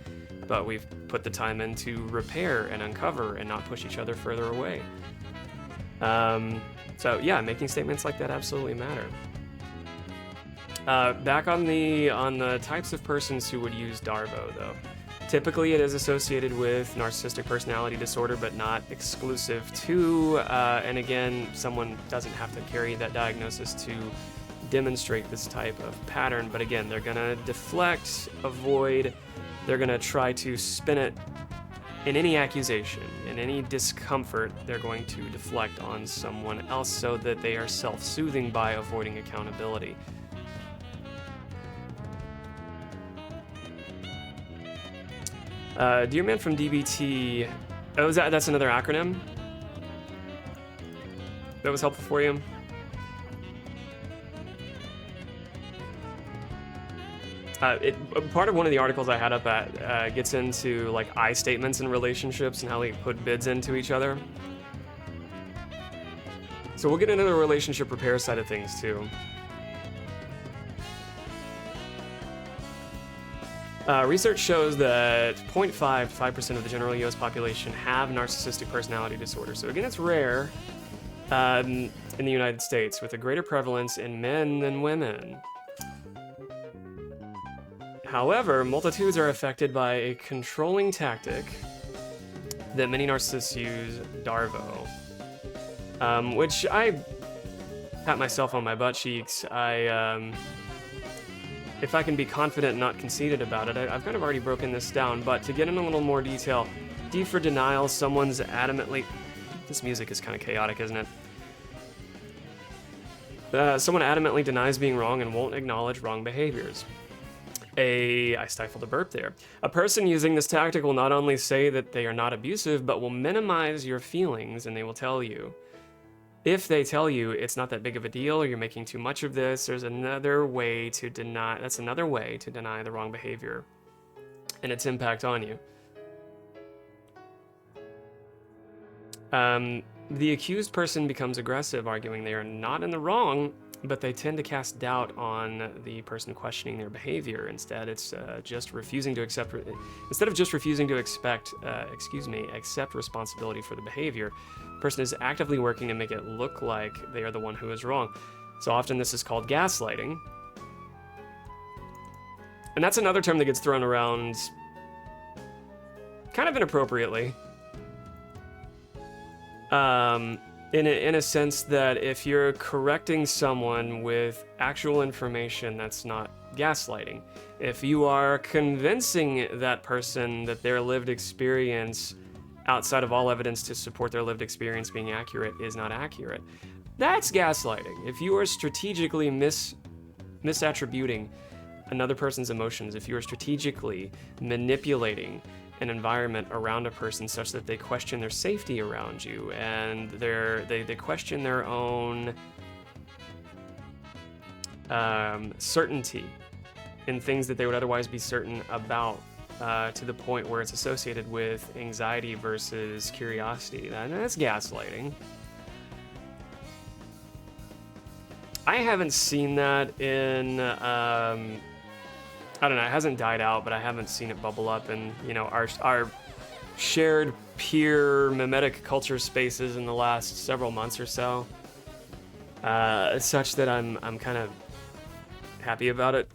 But we've put the time in to repair and uncover and not push each other further away. So yeah, making statements like that absolutely matter. Back on the types of persons who would use DARVO, though. Typically, it is associated with narcissistic personality disorder, but not exclusive to. And again, someone doesn't have to carry that diagnosis to demonstrate this type of pattern. But again, they're gonna deflect, avoid. They're gonna try to spin it in any accusation, in any discomfort. They're going to deflect on someone else so that they are self-soothing by avoiding accountability. Dear Man from DBT. Oh, that's another acronym? That was helpful for you? Part of one of the articles I had up at gets into like I statements in relationships and how they put bids into each other. So we'll get into the relationship repair side of things too. Research shows that 0.5 to 5% of the general US population have narcissistic personality disorder. So again, it's rare in the United States, with a greater prevalence in men than women. However, multitudes are affected by a controlling tactic that many narcissists use, DARVO, which I pat myself on my butt cheeks. If I can be confident and not conceited about it, I've kind of already broken this down, but to get in a little more detail, D for denial, someone's adamantly... This music is kind of chaotic, isn't it? Someone adamantly denies being wrong and won't acknowledge wrong behaviors. I stifled a burp there. A person using this tactic will not only say that they are not abusive, but will minimize your feelings, and they will tell you. If they tell you it's not that big of a deal, or you're making too much of this, there's another way to deny. That's another way to deny the wrong behavior and its impact on you. The accused person becomes aggressive, arguing they are not in the wrong, but they tend to cast doubt on the person questioning their behavior. Instead, it's just refusing to accept. Instead of just refusing to accept responsibility for the behavior, the person is actively working to make it look like they are the one who is wrong. So often this is called gaslighting. And that's another term that gets thrown around kind of inappropriately. In a sense that if you're correcting someone with actual information, that's not gaslighting. If you are convincing that person that their lived experience, outside of all evidence to support their lived experience being accurate, is not accurate, that's gaslighting. If you are strategically misattributing another person's emotions, if you are strategically manipulating an environment around a person such that they question their safety around you, and they question their own certainty in things that they would otherwise be certain about, to the point where it's associated with anxiety versus curiosity. That's gaslighting. I haven't seen that in I don't know, it hasn't died out, but I haven't seen it bubble up in, you know, our shared peer mimetic culture spaces in the last several months or so, such that I'm kind of happy about it.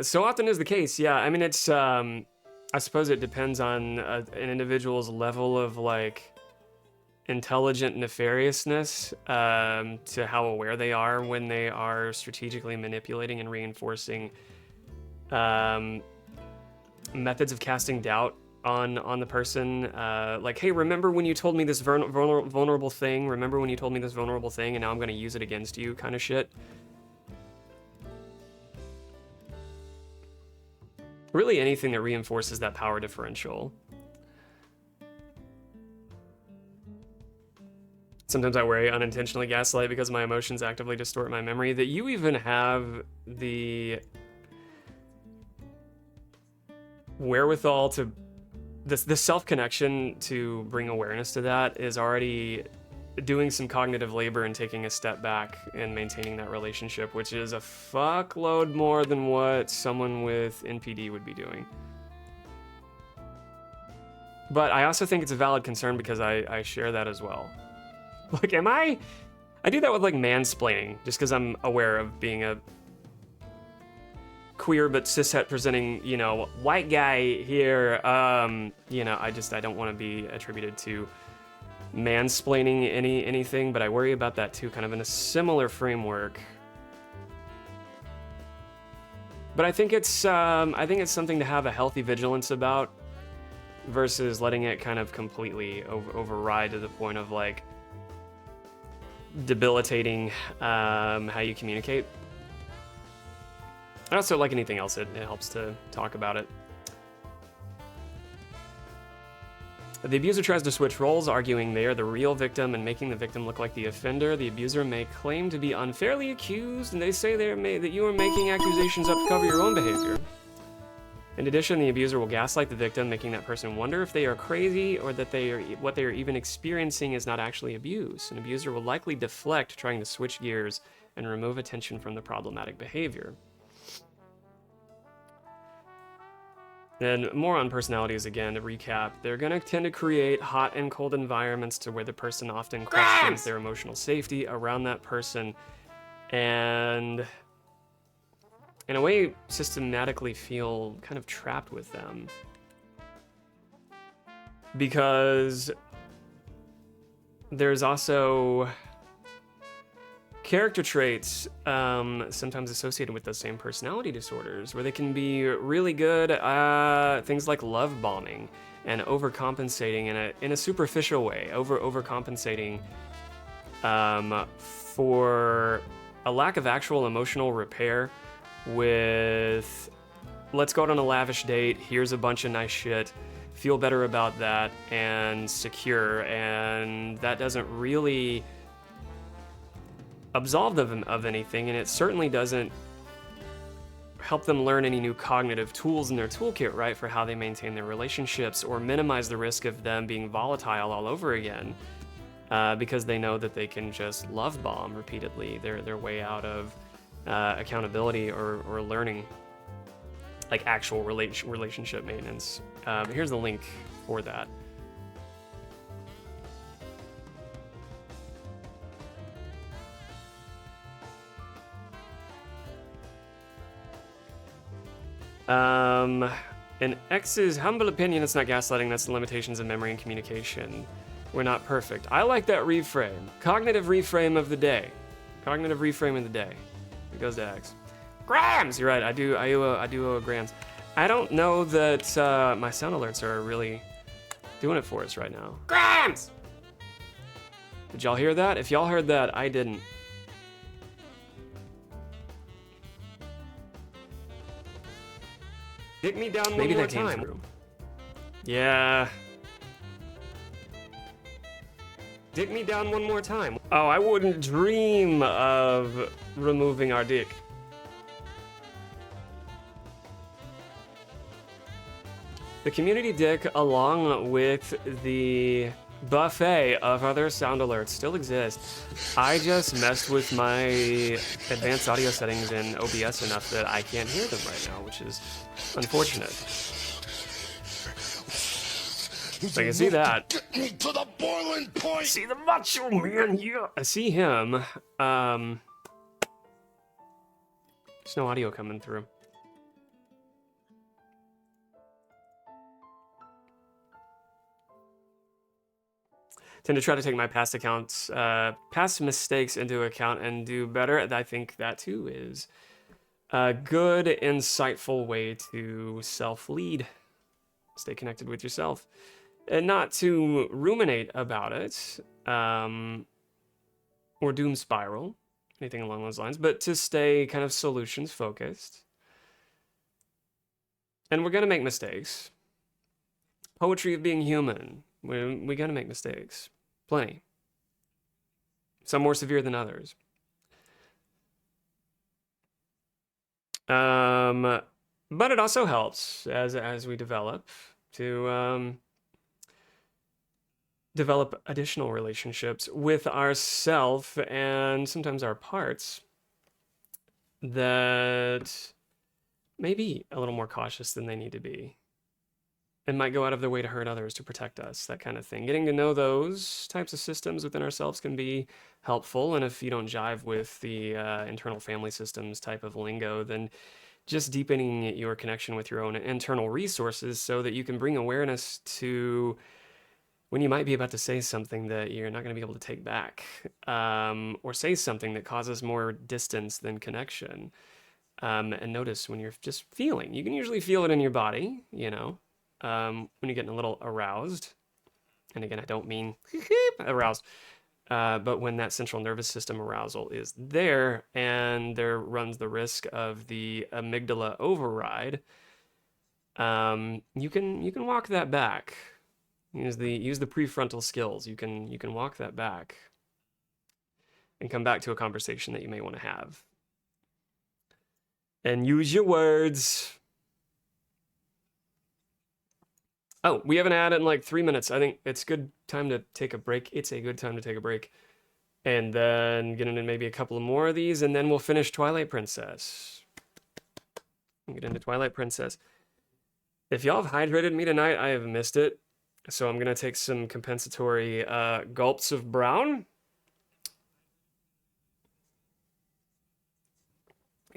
So often is the case, yeah. I mean, it's I suppose it depends on an individual's level of like intelligent nefariousness, to how aware they are when they are strategically manipulating and reinforcing methods of casting doubt on the person, like, hey, remember when you told me this vulnerable thing? Remember when you told me this vulnerable thing, and now I'm going to use it against you, kind of shit. Really anything that reinforces that power differential. Sometimes I worry, unintentionally gaslight because my emotions actively distort my memory. That you even have the wherewithal to, the self-connection to bring awareness to that is already doing some cognitive labor and taking a step back and maintaining that relationship, which is a fuckload more than what someone with NPD would be doing. But I also think it's a valid concern because I share that as well. Like, I do that with like mansplaining, just because I'm aware of being a queer but cishet presenting, you know, white guy here. You know, I don't want to be attributed to mansplaining anything, but I worry about that too, kind of in a similar framework. But I think it's something to have a healthy vigilance about, versus letting it kind of completely override to the point of like debilitating how you communicate. And also, like anything else, it helps to talk about it. The abuser tries to switch roles, arguing they are the real victim and making the victim look like the offender. The abuser may claim to be unfairly accused, and they say that you are making accusations up to cover your own behavior. In addition, the abuser will gaslight the victim, making that person wonder if they are crazy or that what they are even experiencing is not actually abuse. An abuser will likely deflect, trying to switch gears and remove attention from the problematic behavior. Then more on personalities again, to recap. They're going to tend to create hot and cold environments to where the person often questions their emotional safety around that person, and in a way systematically feel kind of trapped with them. Because there's also character traits sometimes associated with those same personality disorders, where they can be really good at things like love bombing and overcompensating in a superficial way, overcompensating for a lack of actual emotional repair with, let's go out on a lavish date, here's a bunch of nice shit, feel better about that, and secure, and that doesn't really absolve them of anything, and it certainly doesn't help them learn any new cognitive tools in their toolkit, right, for how they maintain their relationships or minimize the risk of them being volatile all over again, because they know that they can just love bomb repeatedly their way out of accountability or learning, like actual relationship maintenance. But here's the link for that. In X's humble opinion, it's not gaslighting, that's the limitations of memory and communication. We're not perfect. I like that reframe. Cognitive reframe of the day. Cognitive reframe of the day. It goes to X. Grams! You're right, I do owe a Grams. I don't know that my sound alerts are really doing it for us right now. Grams! Did y'all hear that? If y'all heard that, I didn't. Dick me down one more time. Yeah. Dick me down one more time. Oh, I wouldn't dream of removing our dick. The community dick, along with the buffet of other sound alerts, still exists. I just messed with my advanced audio settings in OBS enough that I can't hear them right now, which is unfortunate. So I can see that. Get me to the boiling point. See the macho man here. I see him. There's no audio coming through. Tend to try to take my past mistakes into account and do better. I think that too is a good, insightful way to self-lead. Stay connected with yourself. And not to ruminate about it, or doom spiral, anything along those lines, but to stay kind of solutions focused. And we're gonna make mistakes. Poetry of being human. We're gonna make mistakes. Plenty. Some more severe than others. But it also helps as we develop to develop additional relationships with ourself and sometimes our parts that may be a little more cautious than they need to be. and might go out of their way to hurt others to protect us, that kind of thing. Getting to know those types of systems within ourselves can be helpful, and if you don't jive with the internal family systems type of lingo, then just deepening your connection with your own internal resources so that you can bring awareness to when you might be about to say something that you're not going to be able to take back, or say something that causes more distance than connection. And notice when you're just feeling. You can usually feel it in your body, you know, when you're getting a little aroused. And again, I don't mean aroused, but when that central nervous system arousal is there and there runs the risk of the amygdala override, you can walk that back. Use the prefrontal skills. You can walk that back and come back to a conversation that you may want to have. And use your words. Oh, we haven't had it in like 3 minutes. I think it's good time to take a break. It's a good time to take a break. And then get into maybe a couple more of these, and then we'll finish Twilight Princess. Get into Twilight Princess. If y'all have hydrated me tonight, I have missed it. So I'm going to take some compensatory gulps of brown.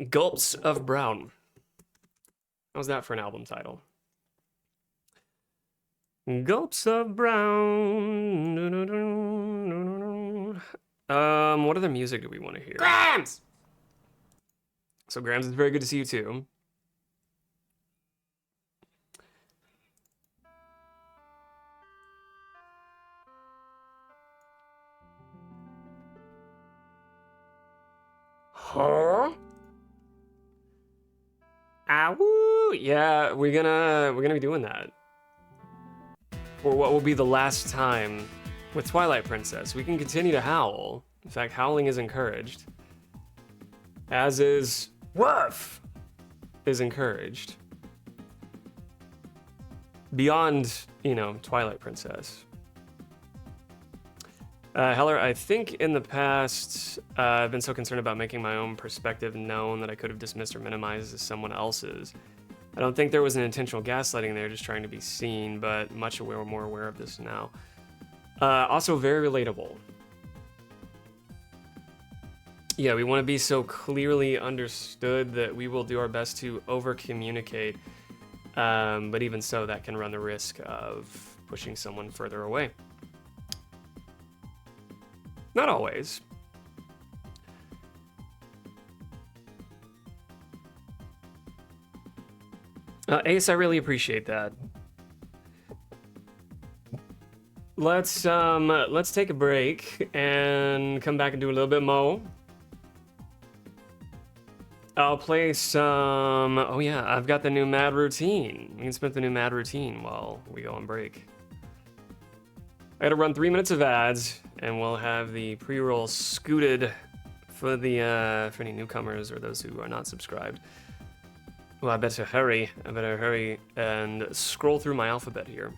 Gulps of Brown. How's that for an album title? Gulps of Brown. What other music do we want to hear? Grams! So Grams, it's very good to see you too. Huh? Ow! Yeah, we're gonna be doing that. For what will be the last time with Twilight Princess. We can continue to howl. In fact, howling is encouraged. As is woof is encouraged. Beyond, you know, Twilight Princess. Heller, I think in the past, I've been so concerned about making my own perspective known that I could have dismissed or minimized as someone else's. I don't think there was an intentional gaslighting there, just trying to be seen, but much more aware of this now. Also very relatable. Yeah, we want to be so clearly understood that we will do our best to over-communicate, but even so, that can run the risk of pushing someone further away. Not always. Ace, I really appreciate that. Let's take a break and come back and do a little bit more. I'll play some. Oh yeah, I've got the new Mad Routine. We can spin the new Mad Routine while we go on break. I gotta run 3 minutes of ads, and we'll have the pre-roll scooted for the for any newcomers or those who are not subscribed. Well, I better hurry. I better hurry and scroll through my alphabet here.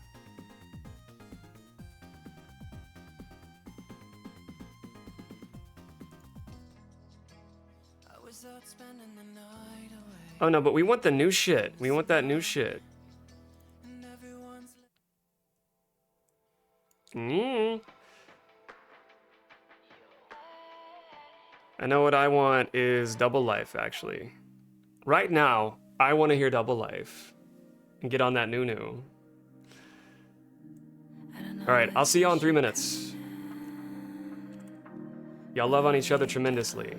Oh no, but we want the new shit. We want that new shit. I know what I want is Double Life, actually. Right now, I want to hear Double Life and get on that new. Alright, I'll see y'all in 3 minutes. Y'all love on each other tremendously.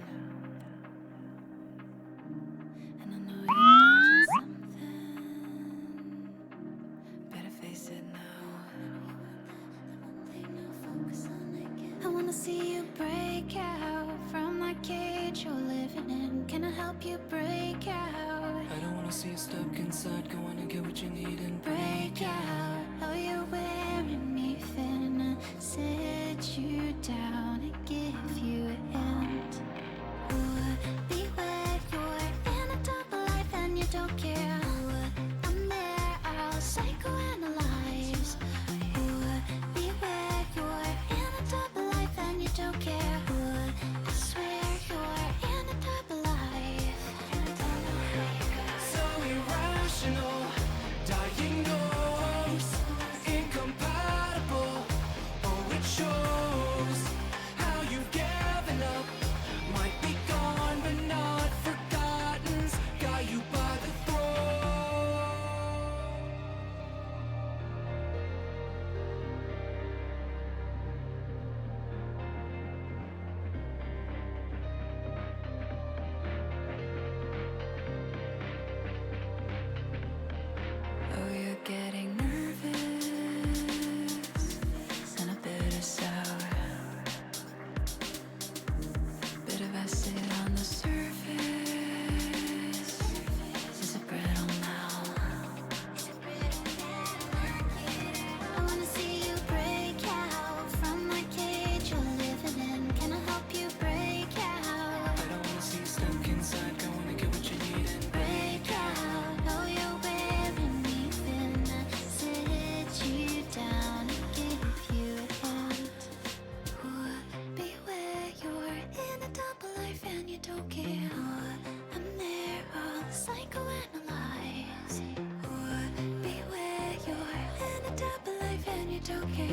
don't care.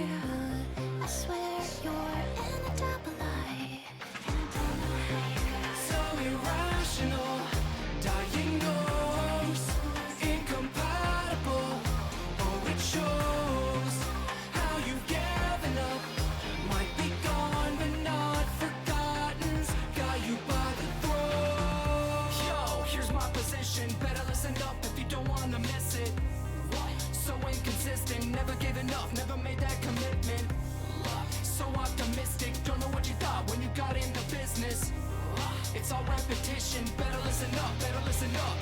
I swear you're in a double life. So irrational, diagnosed, incompatible. Oh, it shows how you've given up. Might be gone, but not forgotten's got you by the throat. Yo, here's my position. Better listen up if you don't wanna miss it. So inconsistent, never giving up, never made that commitment. So optimistic, don't know what you thought when you got into business. It's all repetition, better listen up, better listen up.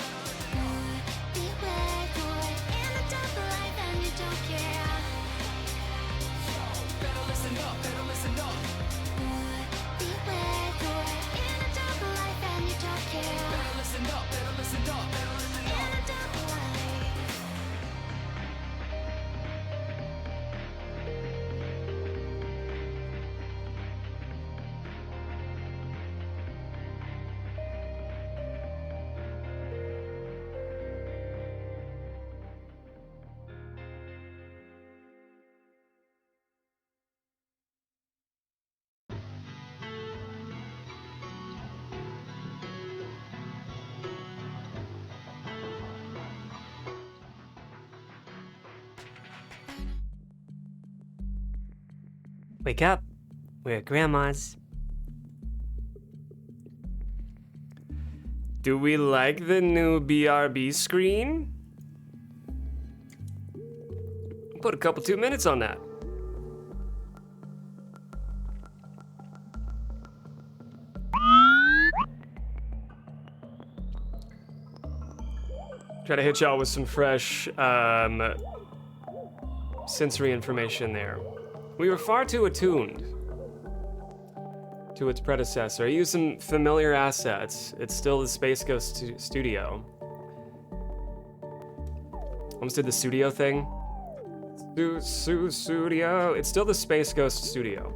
Beware, you're in a double life and you don't care. Better listen up, better listen up. Beware, you're in a double life and you don't care. Better listen up, better listen up, better listen up. In a double life. Wake up. We're at Grandma's. Do we like the new BRB screen? Put a couple 2 minutes on that. Try to hit y'all with some fresh sensory information there. We were far too attuned to its predecessor. I used some familiar assets. It's still the Space Ghost studio. Almost did the studio thing. Studio. It's still the Space Ghost studio.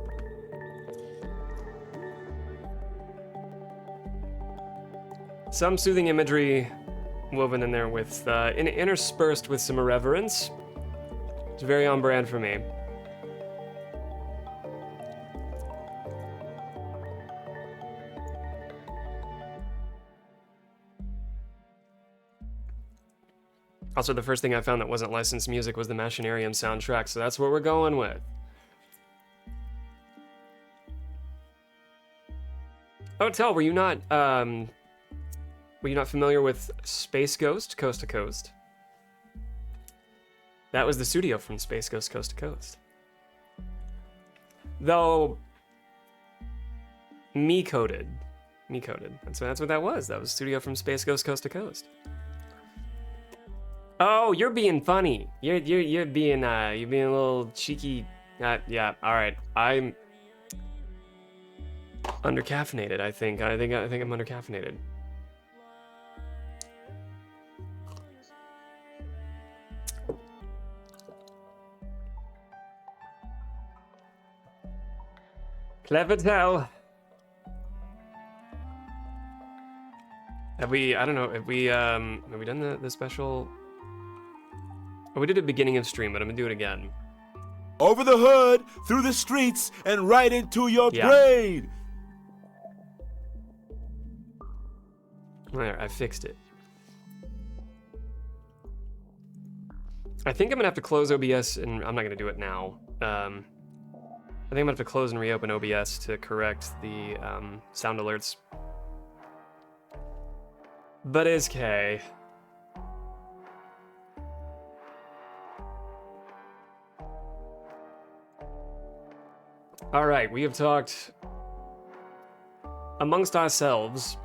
Some soothing imagery woven in there with, interspersed with some irreverence. It's very on brand for me. Also, the first thing I found that wasn't licensed music was the Machinarium soundtrack, so that's what we're going with. Oh, Tell, were you not familiar with Space Ghost Coast to Coast? That was the studio from Space Ghost Coast to Coast. Though, me-coded. That's what that was. That was studio from Space Ghost Coast to Coast. Oh, you're being funny. You're being a little cheeky. Yeah. All right. I'm undercaffeinated. I think I'm undercaffeinated. Clever Tell. Have we? I don't know. Have we done the special? Oh, we did it beginning of stream, but I'm gonna do it again. Over the hood, through the streets, and right into your brain. There, I fixed it. I think I'm gonna have to close OBS, and I'm not gonna do it now. I think I'm gonna have to close and reopen OBS to correct the sound alerts. But it's okay. All right, we have talked amongst ourselves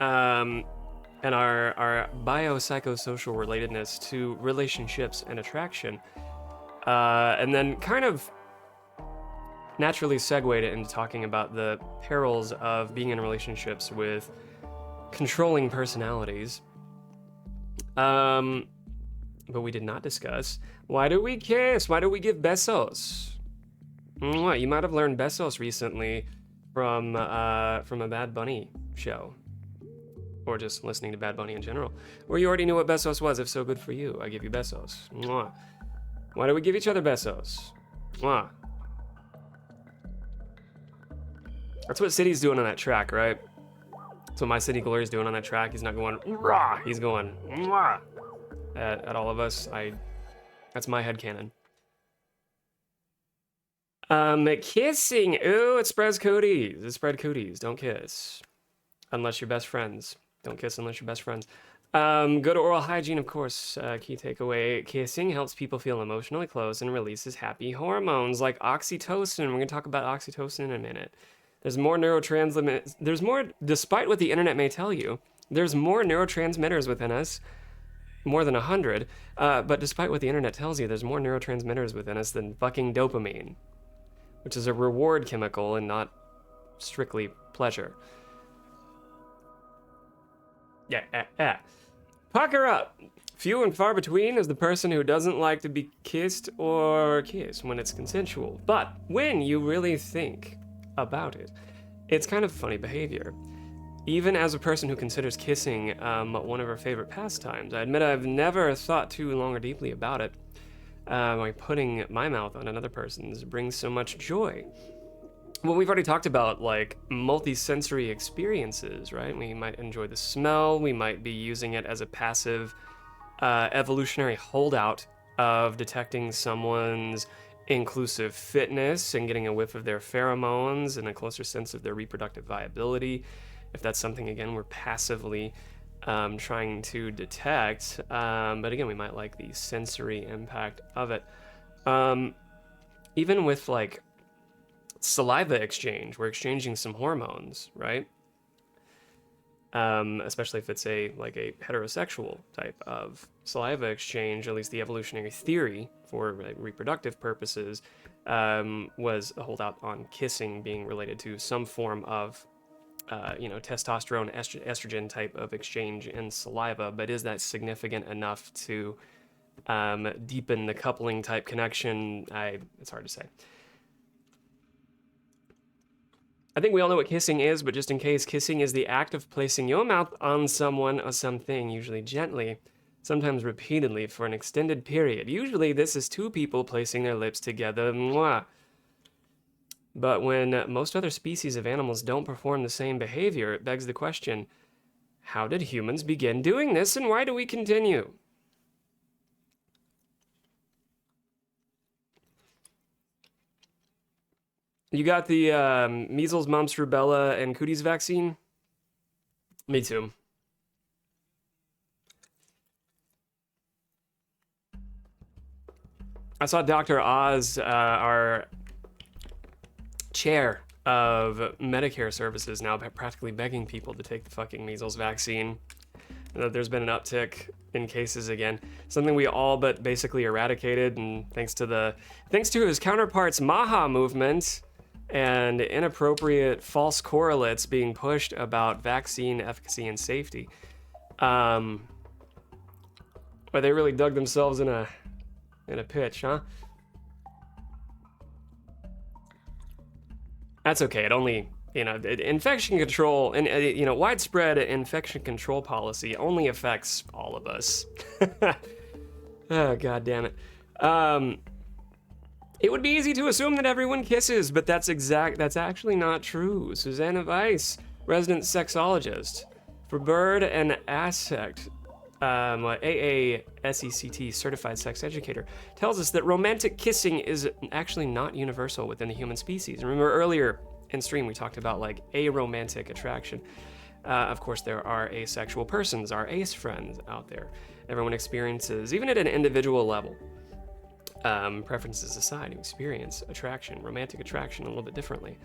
and our biopsychosocial relatedness to relationships and attraction, and then kind of naturally segued it into talking about the perils of being in relationships with controlling personalities. But we did not discuss, why do we kiss? Why do we give besos? You might have learned besos recently from a Bad Bunny show, or just listening to Bad Bunny in general, or you already knew what besos was. If so, good for you. I give you besos. Why do we give each other besos? Mwah. That's what City's doing on that track, right? That's what My City Glory's doing on that track. He's not going rah. He's going mwah at all of us. That's my headcanon. Kissing. Ooh, it spreads cooties. It spread cooties. Don't kiss. Unless you're best friends. Don't kiss unless you're best friends. Go to oral hygiene, of course. Key takeaway. Kissing helps people feel emotionally close and releases happy hormones like oxytocin. We're going to talk about oxytocin in a minute. There's more neurotransmitters. There's more, despite what the internet may tell you, there's more neurotransmitters within us. More than 100. But despite what the internet tells you, there's more neurotransmitters within us than fucking dopamine, which is a reward chemical and not strictly pleasure. Yeah. Pucker up. Few and far between is the person who doesn't like to be kissed or kiss when it's consensual. But when you really think about it, it's kind of funny behavior. Even as a person who considers kissing one of her favorite pastimes, I admit I've never thought too long or deeply about it. Like putting my mouth on another person's brings so much joy. Well, we've already talked about like multi-sensory experiences, right? We might enjoy the smell. We might be using it as a passive evolutionary holdout of detecting someone's inclusive fitness and getting a whiff of their pheromones and a closer sense of their reproductive viability. If that's something, again, we're passively trying to detect. But again, we might like the sensory impact of it. Even with like saliva exchange, we're exchanging some hormones, right? Especially if it's a heterosexual type of saliva exchange. At least the evolutionary theory for reproductive purposes was a holdout on kissing being related to some form of testosterone, estrogen type of exchange in saliva. But is that significant enough to deepen the coupling type connection? It's hard to say. I think we all know what kissing is, but just in case, kissing is the act of placing your mouth on someone or something, usually gently, sometimes repeatedly for an extended period. Usually this is two people placing their lips together. Mwah. But when most other species of animals don't perform the same behavior, it begs the question, how did humans begin doing this and why do we continue? You got the measles, mumps, rubella, and cooties vaccine? Me too. I saw Dr. Oz, our chair of Medicare services, now practically begging people to take the fucking measles vaccine. There's been an uptick in cases again, something we all but basically eradicated, and thanks to his counterpart's Maha movement and inappropriate false correlates being pushed about vaccine efficacy and safety. But they really dug themselves in a pitch, huh? That's okay. It only, infection control and, widespread infection control policy only affects all of us. Oh, God damn it. It would be easy to assume that everyone kisses, but that's actually not true. Susanna Weiss, resident sexologist for Bird and Asect, AASECT certified sex educator, tells us that romantic kissing is actually not universal within the human species. Remember earlier in stream we talked about like aromantic attraction. Of course, there are asexual persons, our ace friends out there. Everyone experiences, even at an individual level, preferences aside, you experience attraction, romantic attraction, a little bit differently.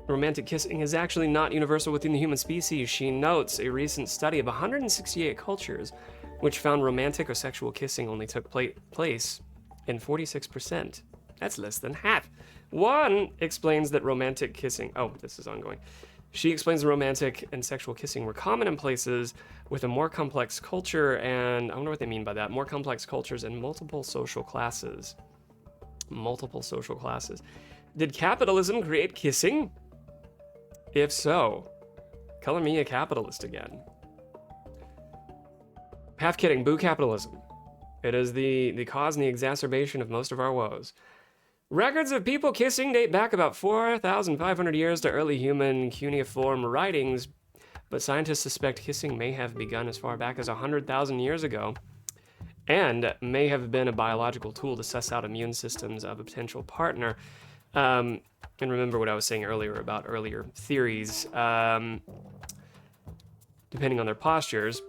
Romantic kissing is actually not universal within the human species. She notes a recent study of 168 cultures, which found romantic or sexual kissing only took place in 46%. That's less than half. One explains that romantic kissing, this is ongoing. She explains romantic and sexual kissing were common in places with a more complex culture, and I wonder what they mean by that. More complex cultures and multiple social classes. Multiple social classes. Did capitalism create kissing? If so, color me a capitalist again. Half kidding, boo capitalism. It is the cause and the exacerbation of most of our woes. Records of people kissing date back about 4,500 years to early human cuneiform writings, but scientists suspect kissing may have begun as far back as 100,000 years ago, and may have been a biological tool to suss out immune systems of a potential partner. And remember what I was saying earlier about earlier theories, depending on their postures,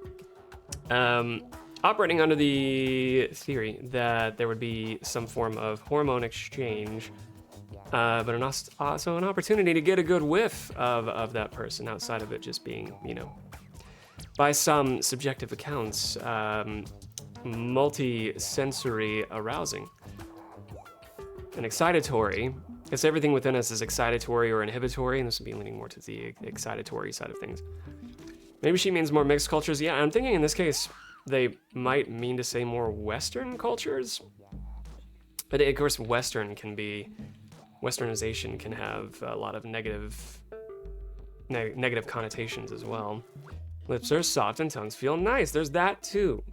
operating under the theory that there would be some form of hormone exchange, but also an opportunity to get a good whiff of that person outside of it just being, by some subjective accounts, multi-sensory arousing. And excitatory, because everything within us is excitatory or inhibitory, and this would be leaning more to the excitatory side of things. Maybe she means more mixed cultures. Yeah, I'm thinking in this case, they might mean to say more Western cultures. But of course, Westernization can have a lot of negative connotations as well. Lips are soft and tongues feel nice. There's that too.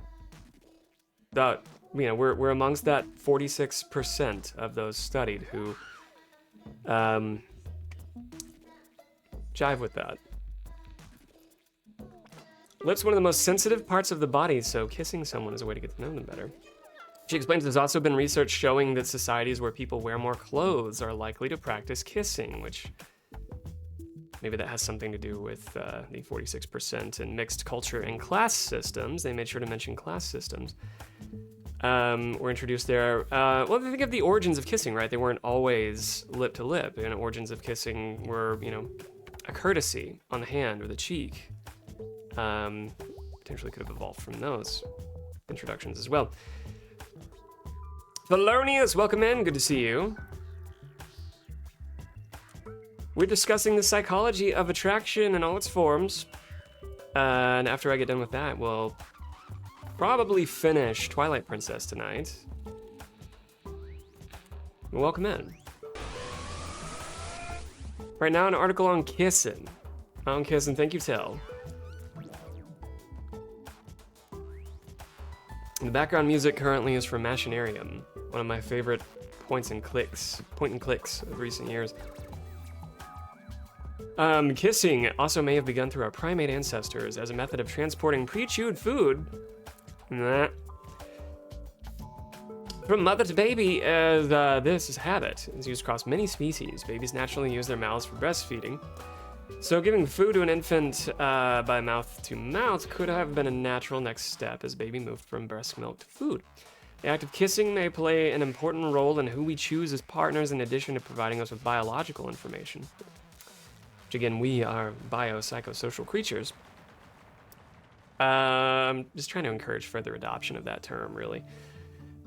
We're amongst that 46% of those studied who jive with that. Lips, one of the most sensitive parts of the body, so kissing someone is a way to get to know them better. She explains there's also been research showing that societies where people wear more clothes are likely to practice kissing, which maybe that has something to do with the 46% in mixed culture and class systems. They made sure to mention class systems. Were introduced there. Well, think of the origins of kissing, right? They weren't always lip to lip. And origins of kissing were, a courtesy on the hand or the cheek. Potentially could have evolved from those introductions as well. Thelonious, welcome in. Good to see you. We're discussing the psychology of attraction in all its forms. And after I get done with that, we'll probably finish Twilight Princess tonight. Welcome in. Right now, an article on kissing. Thank you, Tell. The background music currently is from Machinarium, one of my favorite point and clicks of recent years. Kissing also may have begun through our primate ancestors as a method of transporting pre-chewed food from mother to baby, as this habit is used across many species. Babies naturally use their mouths for breastfeeding, so giving food to an infant by mouth to mouth could have been a natural next step as baby moved from breast milk to food. The act of kissing may play an important role in who we choose as partners, in addition to providing us with biological information. Which again, we are biopsychosocial creatures. I'm just trying to encourage further adoption of that term, really.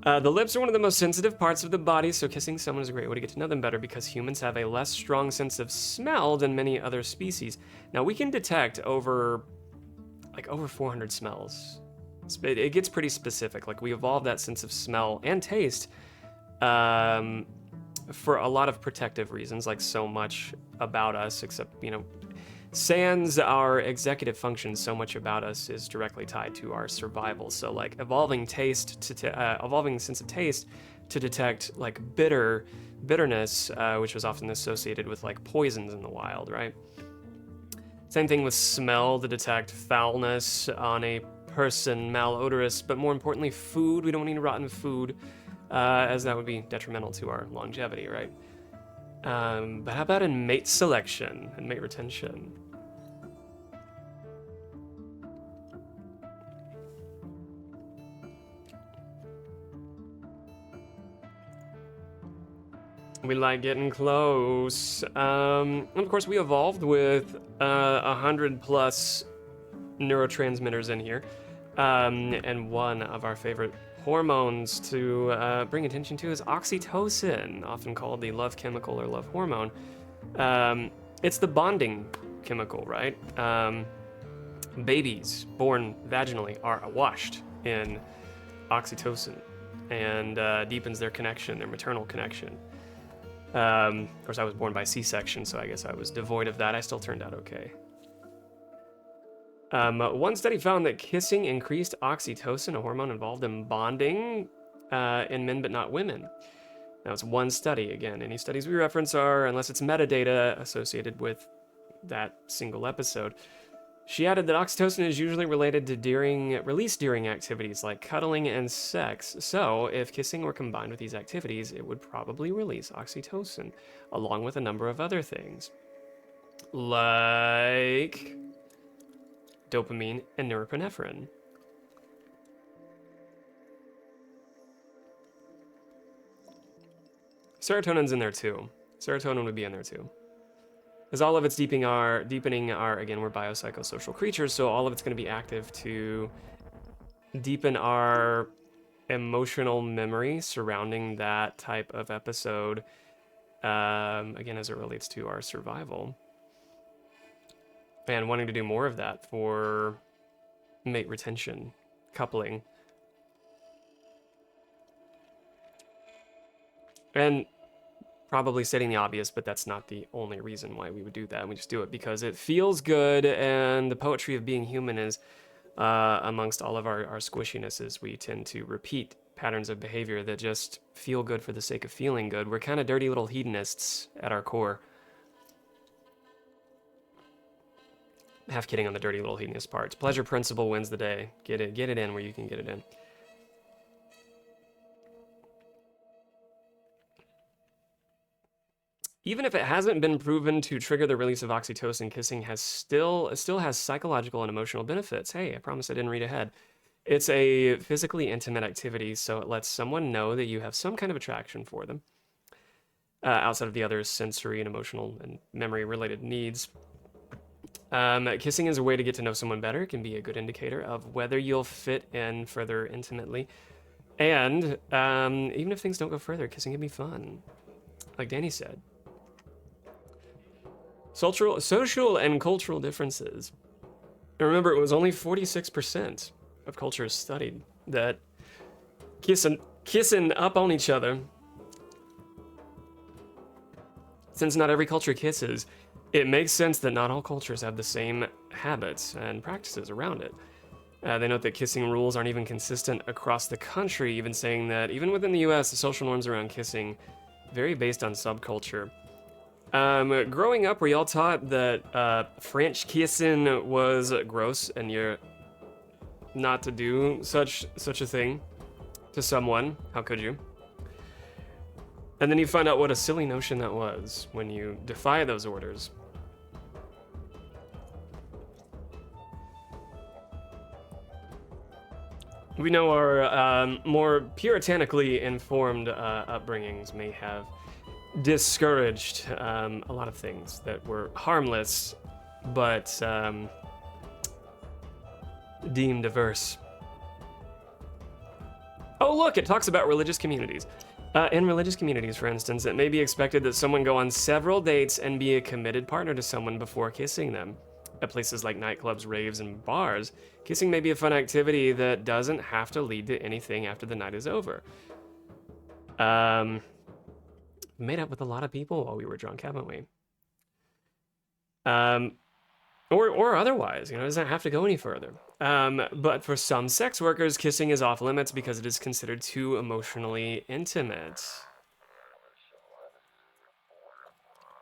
The lips are one of the most sensitive parts of the body, so kissing someone is a great way to get to know them better because humans have a less strong sense of smell than many other species. Now, we can detect over 400 smells. It gets pretty specific. Like, we evolved that sense of smell and taste for a lot of protective reasons, like so much about us, except, sans our executive functions, so much about us is directly tied to our survival. So like evolving sense of taste to detect like bitterness, which was often associated with like poisons in the wild, right? Same thing with smell, to detect foulness on a person, malodorous, but more importantly, food. We don't need rotten food, as that would be detrimental to our longevity, right? But how about in mate selection and mate retention? We like getting close. And of course, we evolved with 100 plus neurotransmitters in here. And one of our favorite hormones to bring attention to is oxytocin, often called the love chemical or love hormone. It's the bonding chemical, right? Babies born vaginally are washed in oxytocin and deepens their connection, their maternal connection. Of course, I was born by C-section, so I guess I was devoid of that. I still turned out okay. One study found that kissing increased oxytocin, a hormone involved in bonding in men but not women. That was one study. Again, any studies we reference are, unless it's metadata associated with that single episode. She added that oxytocin is usually related to release during activities like cuddling and sex. So, if kissing were combined with these activities, it would probably release oxytocin, along with a number of other things, like dopamine and norepinephrine. Serotonin's in there too. Serotonin would be in there too. As all of it's deepening our, again, we're biopsychosocial creatures, so all of it's going to be active to deepen our emotional memory surrounding that type of episode, again, as it relates to our survival. And wanting to do more of that for mate retention, coupling. And probably stating the obvious, but that's not the only reason why we would do that. We just do it because it feels good, and the poetry of being human is, amongst all of our squishinesses, we tend to repeat patterns of behavior that just feel good for the sake of feeling good. We're kind of dirty little hedonists at our core. Half kidding on the dirty little hedonist parts. Pleasure principle wins the day. Get it in where you can get it in. Even if it hasn't been proven to trigger the release of oxytocin, kissing still has psychological and emotional benefits. Hey, I promise I didn't read ahead. It's a physically intimate activity, so it lets someone know that you have some kind of attraction for them, outside of the other sensory and emotional and memory-related needs. Kissing is a way to get to know someone better. It can be a good indicator of whether you'll fit in further intimately. And even if things don't go further, kissing can be fun, like Danny said. Social and cultural differences. And remember, it was only 46% of cultures studied that kissing up on each other. Since not every culture kisses, it makes sense that not all cultures have the same habits and practices around it. They note that kissing rules aren't even consistent across the country, even saying that even within the US, the social norms around kissing vary based on subculture. Growing up, were y'all taught that French kissing was gross and you're not to do such a thing to someone? How could you? And then you find out what a silly notion that was when you defy those orders. We know our more puritanically informed upbringings may have discouraged a lot of things that were harmless, but deemed diverse. Oh, look, it talks about religious communities. In religious communities, for instance, it may be expected that someone go on several dates and be a committed partner to someone before kissing them. At places like nightclubs, raves, and bars, kissing may be a fun activity that doesn't have to lead to anything after the night is over. Made up with a lot of people while we were drunk, haven't we? Or otherwise, it doesn't have to go any further. But for some sex workers, kissing is off limits because it is considered too emotionally intimate.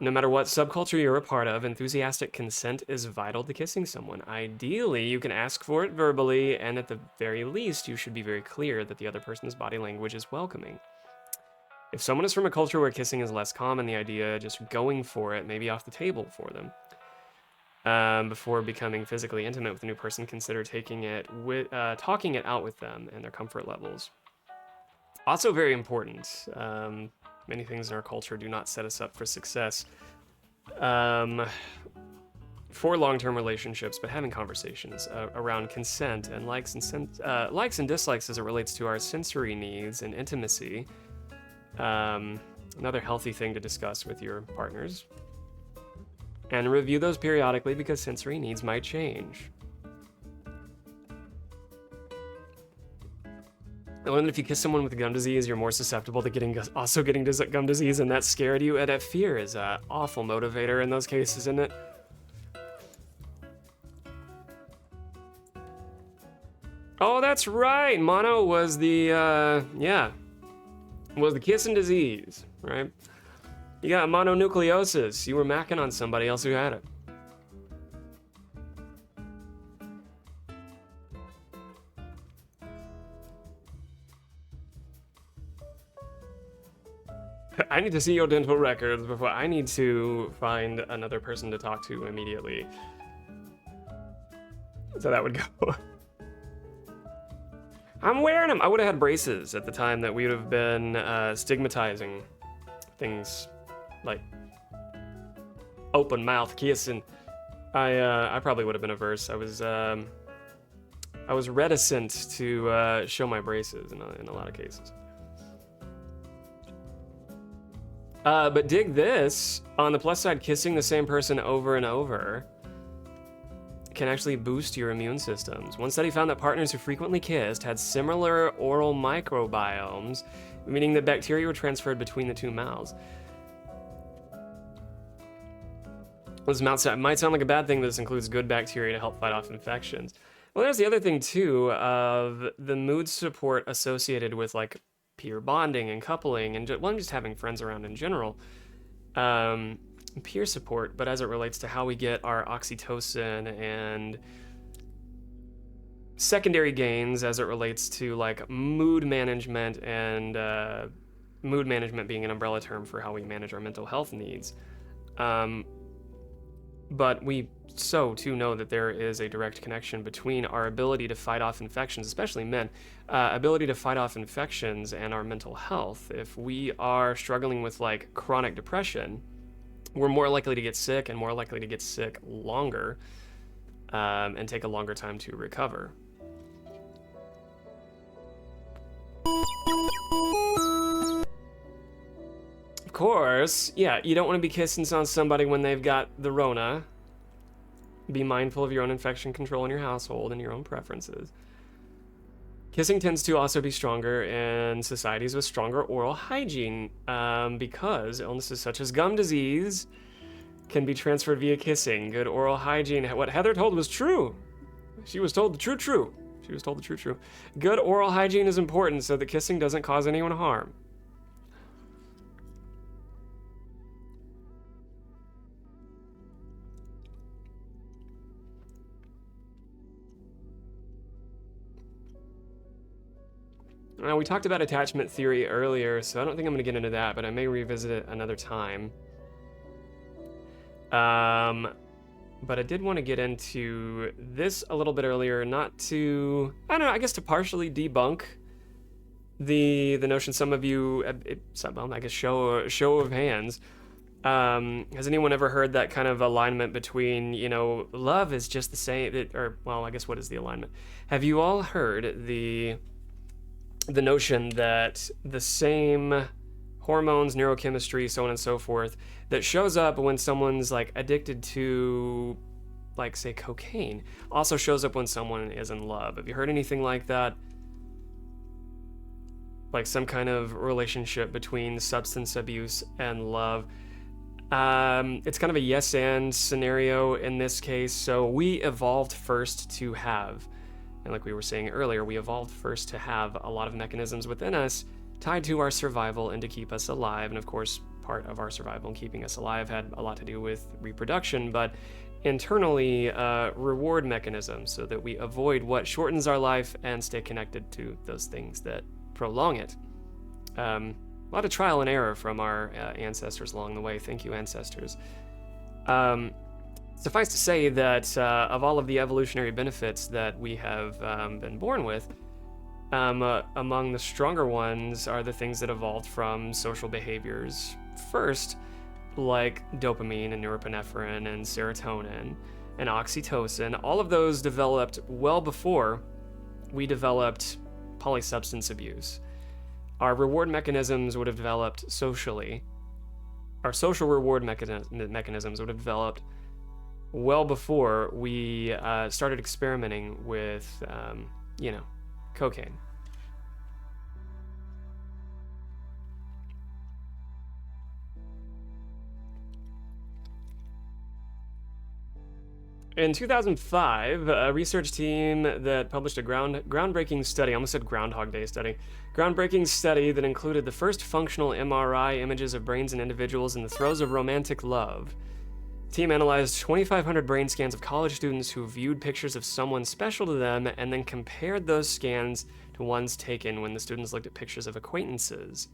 No matter what subculture you're a part of, enthusiastic consent is vital to kissing someone. Ideally, you can ask for it verbally, and at the very least, you should be very clear that the other person's body language is welcoming. If someone is from a culture where kissing is less common, the idea of just going for it may be off the table for them. Before becoming physically intimate with a new person, consider talking it out with them and their comfort levels. Also very important, many things in our culture do not set us up for success for long-term relationships, but having conversations around consent and likes and dislikes as it relates to our sensory needs and intimacy. Another healthy thing to discuss with your partners. And review those periodically because sensory needs might change. I learned that if you kiss someone with gum disease, you're more susceptible to getting gum disease, and that scared you. That fear is an awful motivator in those cases, isn't it? Oh, that's right. Mono was the was the kissing disease, right? You got mononucleosis. You were macking on somebody else who had it. I need to see your dental records before I need to find another person to talk to immediately. So that would go. I'm wearing them. I would have had braces at the time that we would have been stigmatizing things like open mouth kissing. I probably would have been averse. I was reticent to show my braces in a lot of cases. But dig this, on the plus side, kissing the same person over and over can actually boost your immune systems. One study found that partners who frequently kissed had similar oral microbiomes, meaning that bacteria were transferred between the two mouths. This might sound like a bad thing, but this includes good bacteria to help fight off infections. Well, there's the other thing too, of the mood support associated with like peer bonding and coupling and just having friends around in general. Peer support, but as it relates to how we get our oxytocin and secondary gains as it relates to like mood management and mood management being an umbrella term for how we manage our mental health needs. But we too know that there is a direct connection between our ability to fight off infections, especially men, ability to fight off infections and our mental health. If we are struggling with like chronic depression, we're more likely to get sick and more likely to get sick longer and take a longer time to recover. Of course, yeah, you don't want to be kissing on somebody when they've got the Rona. Be mindful of your own infection control in your household and your own preferences. Kissing tends to also be stronger in societies with stronger oral hygiene because illnesses such as gum disease can be transferred via kissing. Good oral hygiene, what Heather told was true. She was told the true. She was told the true. Good oral hygiene is important so that kissing doesn't cause anyone harm. We talked about attachment theory earlier, so I don't think I'm going to get into that, but I may revisit it another time. But I did want to get into this a little bit earlier, not to, I don't know, I guess to partially debunk the notion some of you, I guess show of hands. Has anyone ever heard that kind of alignment between, love is just the same, I guess what is the alignment? Have you all heard the notion that the same hormones, neurochemistry, so on and so forth, that shows up when someone's like addicted to, like, say, cocaine, also shows up when someone is in love? Have you heard anything like that? Like some kind of relationship between substance abuse and love? It's kind of a yes and scenario in this case. So we evolved first to have, and like we were saying earlier, we evolved first to have a lot of mechanisms within us tied to our survival and to keep us alive. And of course, part of our survival and keeping us alive had a lot to do with reproduction, but internally, reward mechanisms so that we avoid what shortens our life and stay connected to those things that prolong it. A lot of trial and error from our ancestors along the way. Thank you, ancestors. Suffice to say that of all of the evolutionary benefits that we have been born with, among the stronger ones are the things that evolved from social behaviors first, like dopamine and norepinephrine and serotonin and oxytocin. All of those developed well before we developed polysubstance abuse. Our reward mechanisms would have developed socially. Our social reward mechanisms would have developed well before we started experimenting with, cocaine. In 2005, a research team that published a groundbreaking study, I almost said Groundhog Day study, groundbreaking study that included the first functional MRI images of brains in individuals in the throes of romantic love. The team analyzed 2,500 brain scans of college students who viewed pictures of someone special to them and then compared those scans to ones taken when the students looked at pictures of acquaintances.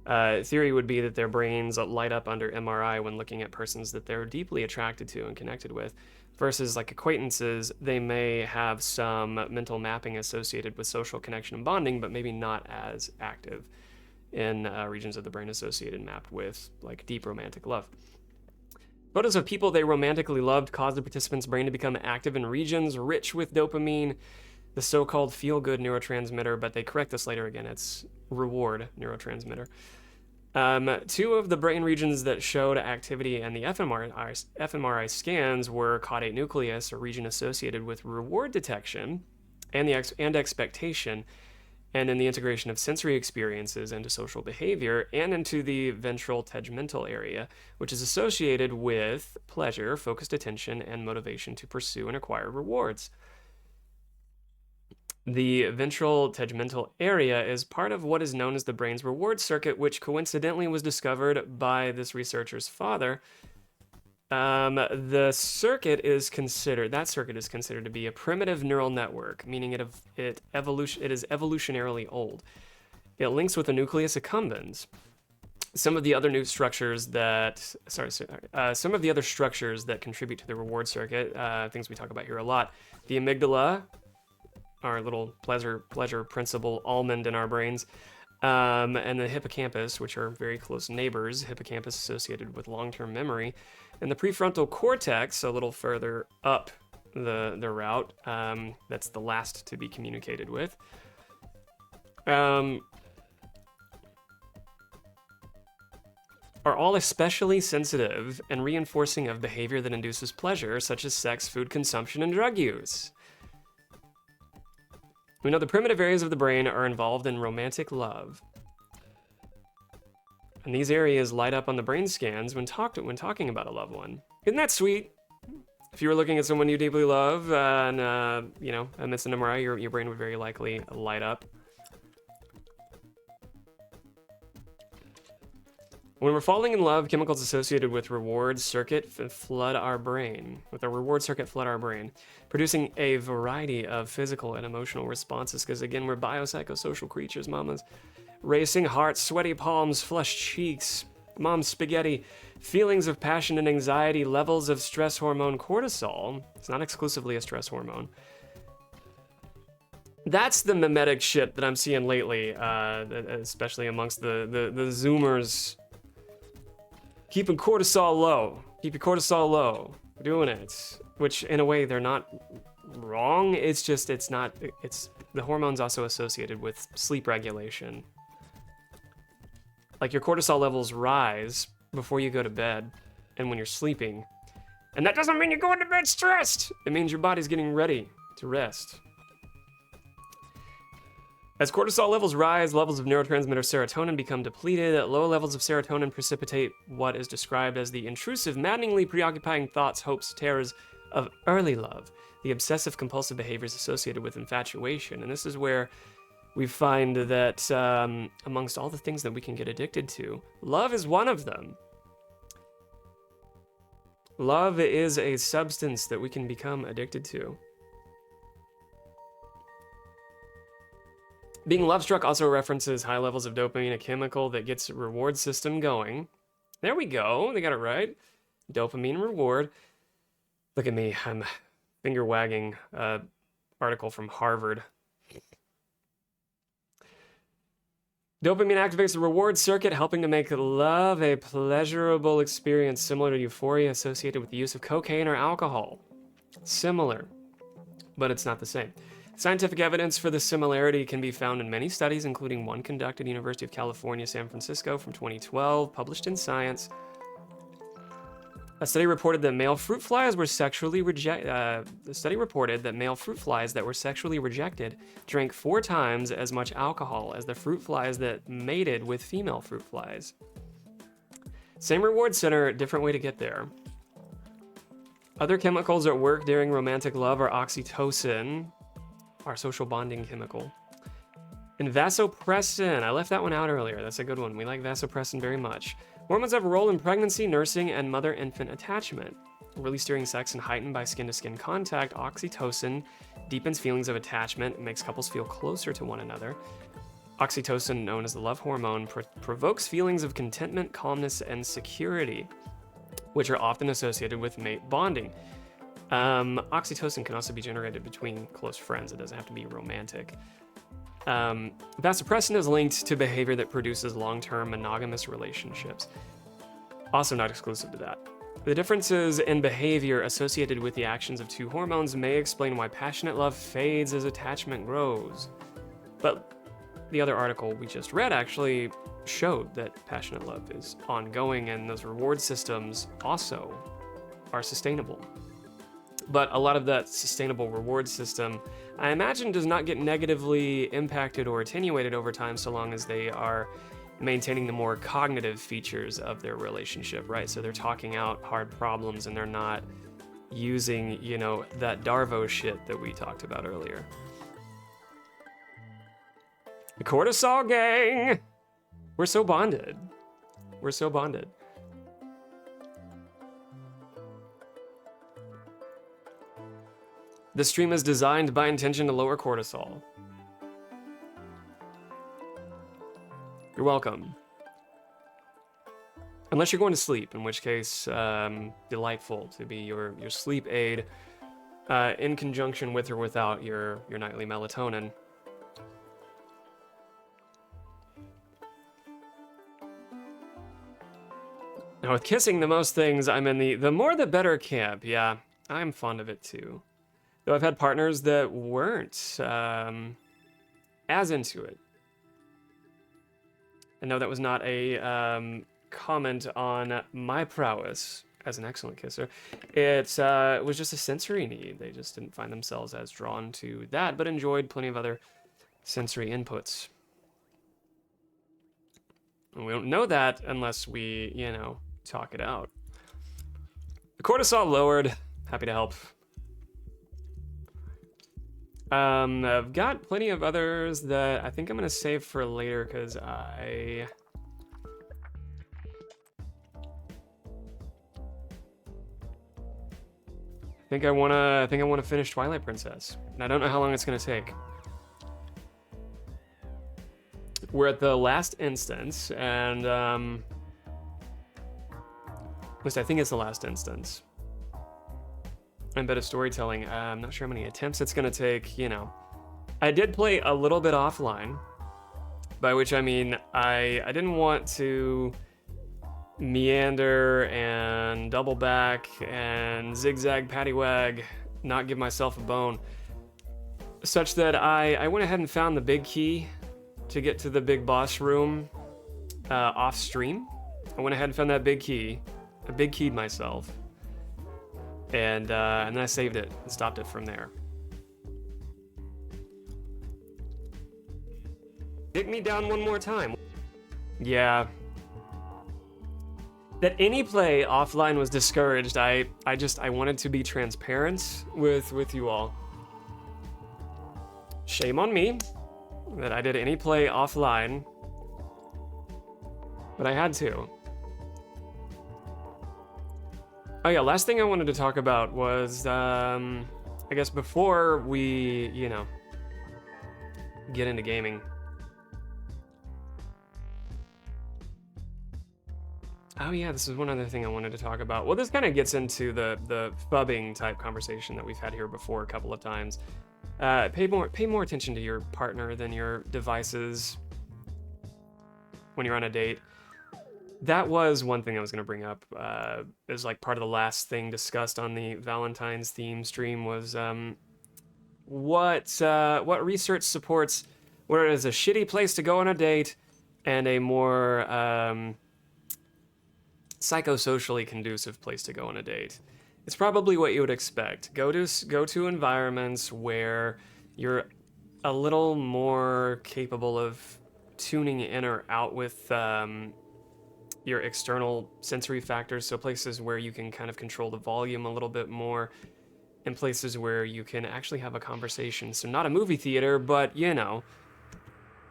Theory would be that their brains light up under MRI when looking at persons that they're deeply attracted to and connected with, versus like acquaintances, they may have some mental mapping associated with social connection and bonding, but maybe not as active in regions of the brain associated and mapped with like deep romantic love. Photos of people they romantically loved caused the participants' brain to become active in regions rich with dopamine, the so-called feel-good neurotransmitter, but they correct this later again, it's reward neurotransmitter. Two of the brain regions that showed activity in the fMRI scans were caudate nucleus, a region associated with reward detection and expectation, and in the integration of sensory experiences into social behavior, and into the ventral tegmental area, which is associated with pleasure, focused attention, and motivation to pursue and acquire rewards. The ventral tegmental area is part of what is known as the brain's reward circuit, which coincidentally was discovered by this researcher's father. That circuit is considered to be a primitive neural network, meaning it is evolutionarily old. It links with the nucleus accumbens. Some of the other structures that contribute to the reward circuit, things we talk about here a lot, the amygdala, our little pleasure principle almond in our brains, and the hippocampus, which are very close neighbors, hippocampus associated with long-term memory, and the prefrontal cortex, a little further up the route, that's the last to be communicated with. Are all especially sensitive and reinforcing of behavior that induces pleasure, such as sex, food consumption, and drug use. We know the primitive areas of the brain are involved in romantic love. And these areas light up on the brain scans when talking about a loved one. Isn't that sweet? If you were looking at someone you deeply love and, amidst an MRI, your brain would very likely light up. When we're falling in love, chemicals associated with reward circuit flood our brain, producing a variety of physical and emotional responses, because again, we're biopsychosocial creatures, mamas. Racing hearts, sweaty palms, flushed cheeks, mom's spaghetti, feelings of passion and anxiety, levels of stress hormone cortisol. It's not exclusively a stress hormone. That's the mimetic shit that I'm seeing lately, especially amongst the Zoomers. Keeping cortisol low. Keep your cortisol low. We're doing it. Which, in a way, they're not wrong. It's just, the hormone's also associated with sleep regulation. Like, your cortisol levels rise before you go to bed and when you're sleeping. And that doesn't mean you're going to bed stressed. It means your body's getting ready to rest. As cortisol levels rise, levels of neurotransmitter serotonin become depleted. Low levels of serotonin precipitate what is described as the intrusive, maddeningly preoccupying thoughts, hopes, terrors of early love, the obsessive compulsive behaviors associated with infatuation. And this is where we find that amongst all the things that we can get addicted to, love is one of them. Love is a substance that we can become addicted to. Being love-struck also references high levels of dopamine, a chemical that gets the reward system going. There we go. They got it right. Dopamine reward. Look at me. I'm finger-wagging article from Harvard. Dopamine activates the reward circuit, helping to make love a pleasurable experience similar to euphoria associated with the use of cocaine or alcohol. Similar, but it's not the same. Scientific evidence for this similarity can be found in many studies, including one conducted at University of California, San Francisco from 2012, published in Science. A study reported that male fruit flies were sexually rejected. The study reported that male fruit flies that were sexually rejected drank 4 times as much alcohol as the fruit flies that mated with female fruit flies. Same reward center, different way to get there. Other chemicals at work during romantic love are oxytocin, our social bonding chemical, and vasopressin. I left that one out earlier. That's a good one. We like vasopressin very much. Hormones have a role in pregnancy, nursing, and mother-infant attachment. Released during sex and heightened by skin-to-skin contact, oxytocin deepens feelings of attachment and makes couples feel closer to one another. Oxytocin, known as the love hormone, provokes feelings of contentment, calmness, and security, which are often associated with mate bonding. Oxytocin can also be generated between close friends. It doesn't have to be romantic. Vasopressin is linked to behavior that produces long-term monogamous relationships. Also not exclusive to that. The differences in behavior associated with the actions of two hormones may explain why passionate love fades as attachment grows. But the other article we just read actually showed that passionate love is ongoing and those reward systems also are sustainable. But a lot of that sustainable reward system, I imagine, does not get negatively impacted or attenuated over time so long as they are maintaining the more cognitive features of their relationship, right? So they're talking out hard problems and they're not using, you know, that DARVO shit that we talked about earlier. The cortisol gang! We're so bonded. We're so bonded. The stream is designed by intention to lower cortisol. You're welcome. Unless you're going to sleep, in which case, delightful to be your sleep aid in conjunction with or without your nightly melatonin. Now with kissing, the most things, I'm in the more the better camp. Yeah, I'm fond of it too. Though I've had partners that weren't as into it. And no, that was not a comment on my prowess as an excellent kisser. It was just a sensory need. They just didn't find themselves as drawn to that, but enjoyed plenty of other sensory inputs. And we don't know that unless we, you know, talk it out. The cortisol lowered. Happy to help. I've got plenty of others that I think I'm gonna save for later because I think I wanna finish Twilight Princess, and I don't know how long it's gonna take. We're at the last instance, and at least I think it's the last instance. And bit of storytelling. I'm not sure how many attempts it's gonna take, you know. I did play a little bit offline, by which I mean I didn't want to meander and double back and zigzag paddywag, not give myself a bone, such that I went ahead and found the big key to get to the big boss room off stream. I went ahead and found that big key. I big keyed myself. And then I saved it and stopped it from there. Dig me down one more time. Yeah. That any play offline was discouraged. I wanted to be transparent with you all. Shame on me that I did any play offline, but I had to. Oh yeah, last thing I wanted to talk about was, I guess before we, you know, get into gaming. Oh yeah, this is one other thing I wanted to talk about. Well, this kind of gets into the fubbing type conversation that we've had here before a couple of times. Pay more attention to your partner than your devices when you're on a date. That was one thing I was going to bring up. It was like part of the last thing discussed on the Valentine's theme stream was what research supports where it is a shitty place to go on a date and a more psychosocially conducive place to go on a date. It's probably what you would expect. Go to environments where you're a little more capable of tuning in or out with your external sensory factors, so places where you can kind of control the volume a little bit more, and places where you can actually have a conversation. So not a movie theater, but, you know,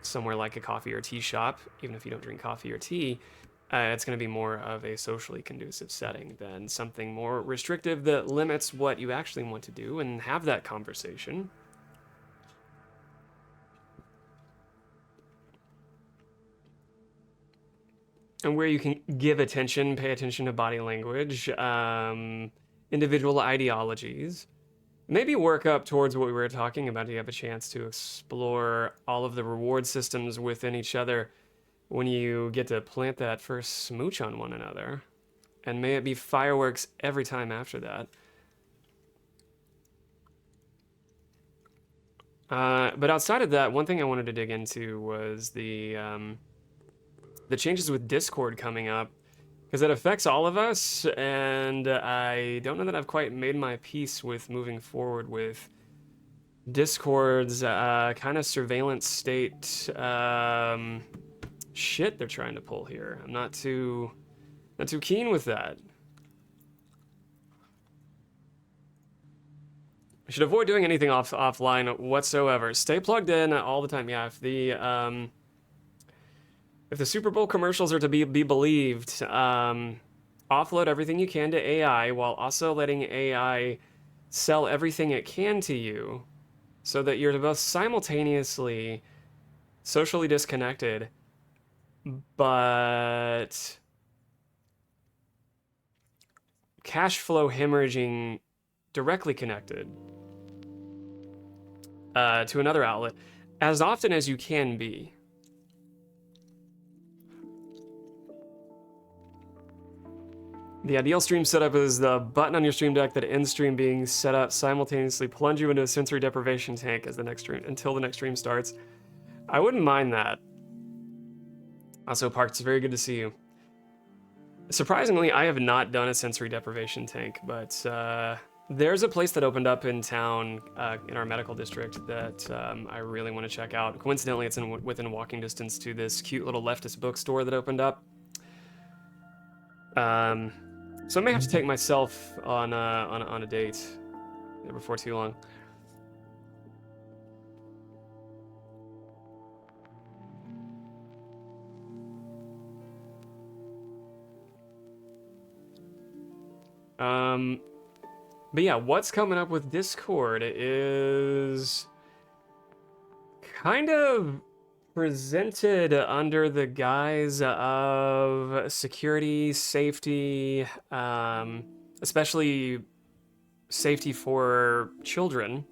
somewhere like a coffee or tea shop, even if you don't drink coffee or tea, it's going to be more of a socially conducive setting than something more restrictive that limits what you actually want to do and have that conversation. And where you can give attention, pay attention to body language, individual ideologies. Maybe work up towards what we were talking about. You have a chance to explore all of the reward systems within each other when you get to plant that first smooch on one another. And may it be fireworks every time after that. But outside of that, one thing I wanted to dig into was the changes with Discord coming up, because it affects all of us, and I don't know that I've quite made my peace with moving forward with Discord's kind of surveillance state shit they're trying to pull here. I'm not too keen with that. I should avoid doing anything offline whatsoever. Stay plugged in all the time. Yeah, if the Super Bowl commercials are to be believed, offload everything you can to AI while also letting AI sell everything it can to you, so that you're both simultaneously socially disconnected, but cash flow hemorrhaging directly connected to another outlet as often as you can be. The ideal stream setup is the button on your stream deck that ends stream being set up simultaneously plunge you into a sensory deprivation tank as the next stream until the next stream starts. I wouldn't mind that. Also, Park, it's very good to see you. Surprisingly, I have not done a sensory deprivation tank, but there's a place that opened up in town in our medical district that I really want to check out. Coincidentally, it's within walking distance to this cute little leftist bookstore that opened up. So I may have to take myself on a date before too long. But yeah, what's coming up with Discord is kind of presented under the guise of security, safety, especially safety for children,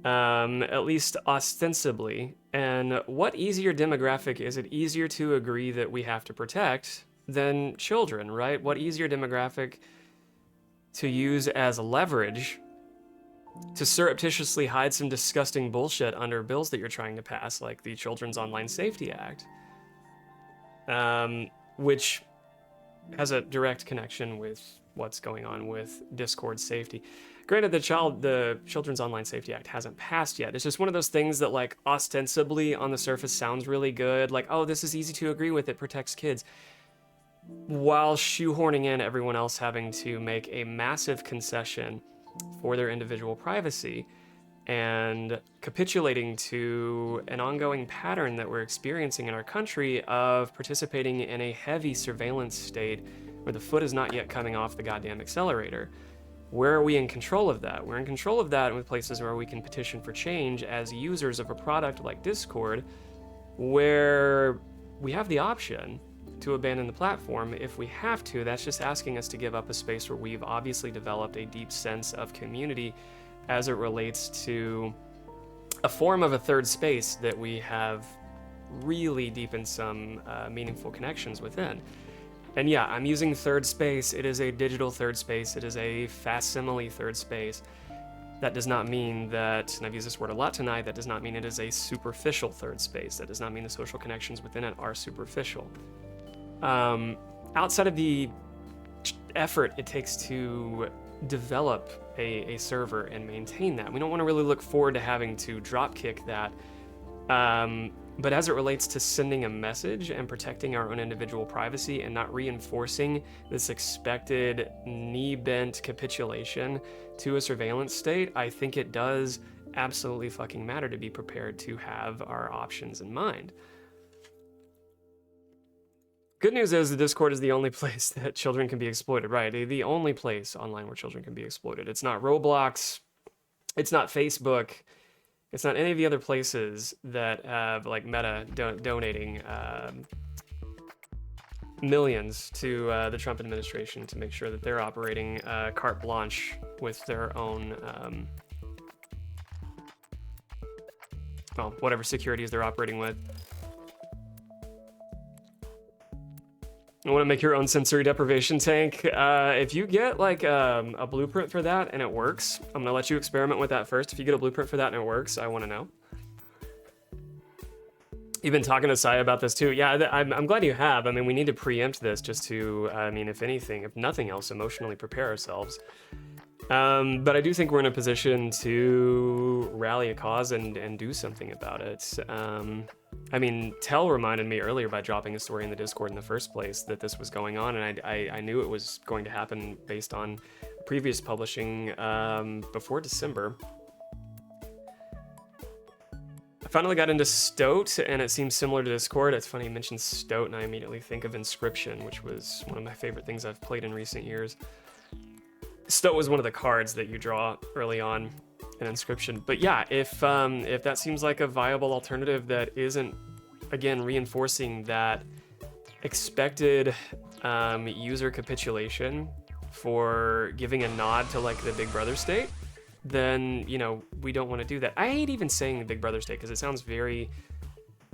at least ostensibly. And what easier demographic is it easier to agree that we have to protect than children, right? What easier demographic to use as leverage to surreptitiously hide some disgusting bullshit under bills that you're trying to pass, like the Children's Online Safety Act, which has a direct connection with what's going on with Discord safety. Granted, the Children's Online Safety Act hasn't passed yet. It's just one of those things that, like, ostensibly on the surface sounds really good, like, oh, this is easy to agree with, it protects kids, while shoehorning in everyone else having to make a massive concession for their individual privacy and capitulating to an ongoing pattern that we're experiencing in our country of participating in a heavy surveillance state where the foot is not yet coming off the goddamn accelerator. Where are we in control of that? We're in control of that with places where we can petition for change as users of a product like Discord, where we have the option to abandon the platform if we have to. That's just asking us to give up a space where we've obviously developed a deep sense of community as it relates to a form of a third space that we have really deepened some meaningful connections within. And yeah, I'm using third space. It is a digital third space. It is a facsimile third space. That does not mean that, and I've used this word a lot tonight, that does not mean it is a superficial third space. That does not mean the social connections within it are superficial. Outside of the effort it takes to develop a server and maintain that, we don't want to really look forward to having to dropkick that But as it relates to sending a message and protecting our own individual privacy and not reinforcing this expected knee-bent capitulation to a surveillance state, I think it does absolutely fucking matter to be prepared to have our options in mind. Good news is the Discord is the only place that children can be exploited, right? The only place online where children can be exploited. It's not Roblox, it's not Facebook, it's not any of the other places that have like Meta donating millions to the Trump administration to make sure that they're operating carte blanche with their own, well, whatever securities they're operating with. You want to make your own sensory deprivation tank? If you get like a blueprint for that and it works, I'm gonna let you experiment with that first. If you get a blueprint for that and it works, I want to know. You've been talking to Sai about this too. Yeah, I'm glad you have. I mean, we need to preempt this just to, I mean, if anything, if nothing else, emotionally prepare ourselves. But I do think we're in a position to rally a cause and do something about it. I mean, Tell reminded me earlier by dropping a story in the Discord in the first place that this was going on, and I knew it was going to happen based on previous publishing before December. I finally got into Stoat, and it seems similar to Discord. It's funny you mentioned Stoat, and I immediately think of Inscription, which was one of my favorite things I've played in recent years. Stoat was one of the cards that you draw early on in Inscription. But yeah, if that seems like a viable alternative that isn't, again, reinforcing that expected user capitulation for giving a nod to like the Big Brother state, then, you know, we don't want to do that. I hate even saying the Big Brother state because it sounds very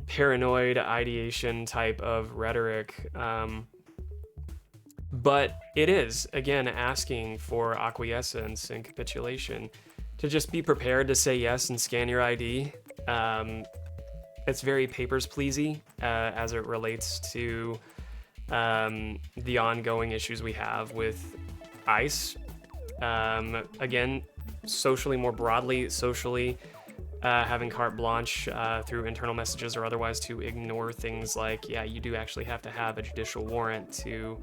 paranoid ideation type of rhetoric. But it is, again, asking for acquiescence and capitulation, to just be prepared to say yes and scan your ID. It's very papers pleasy as it relates to the ongoing issues we have with ICE. Again, socially, more broadly, socially, having carte blanche through internal messages or otherwise to ignore things like, yeah, you do actually have to have a judicial warrant to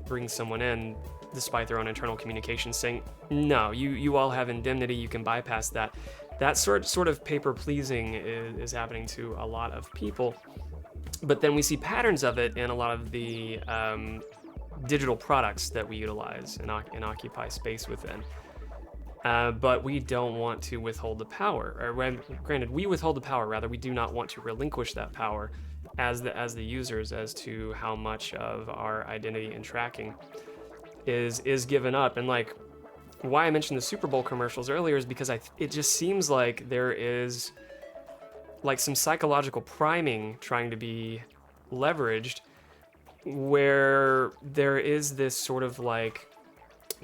bring someone in despite their own internal communication saying, no, you all have indemnity, you can bypass that. That sort of paper pleasing is happening to a lot of people. But then we see patterns of it in a lot of the digital products that we utilize and occupy space within. But we don't want to withhold the power. Or, granted, we withhold the power, rather, we do not want to relinquish that power as the users as to how much of our identity and tracking is given up. And like, why I mentioned the Super Bowl commercials earlier is because it just seems like there is like some psychological priming trying to be leveraged, where there is this sort of like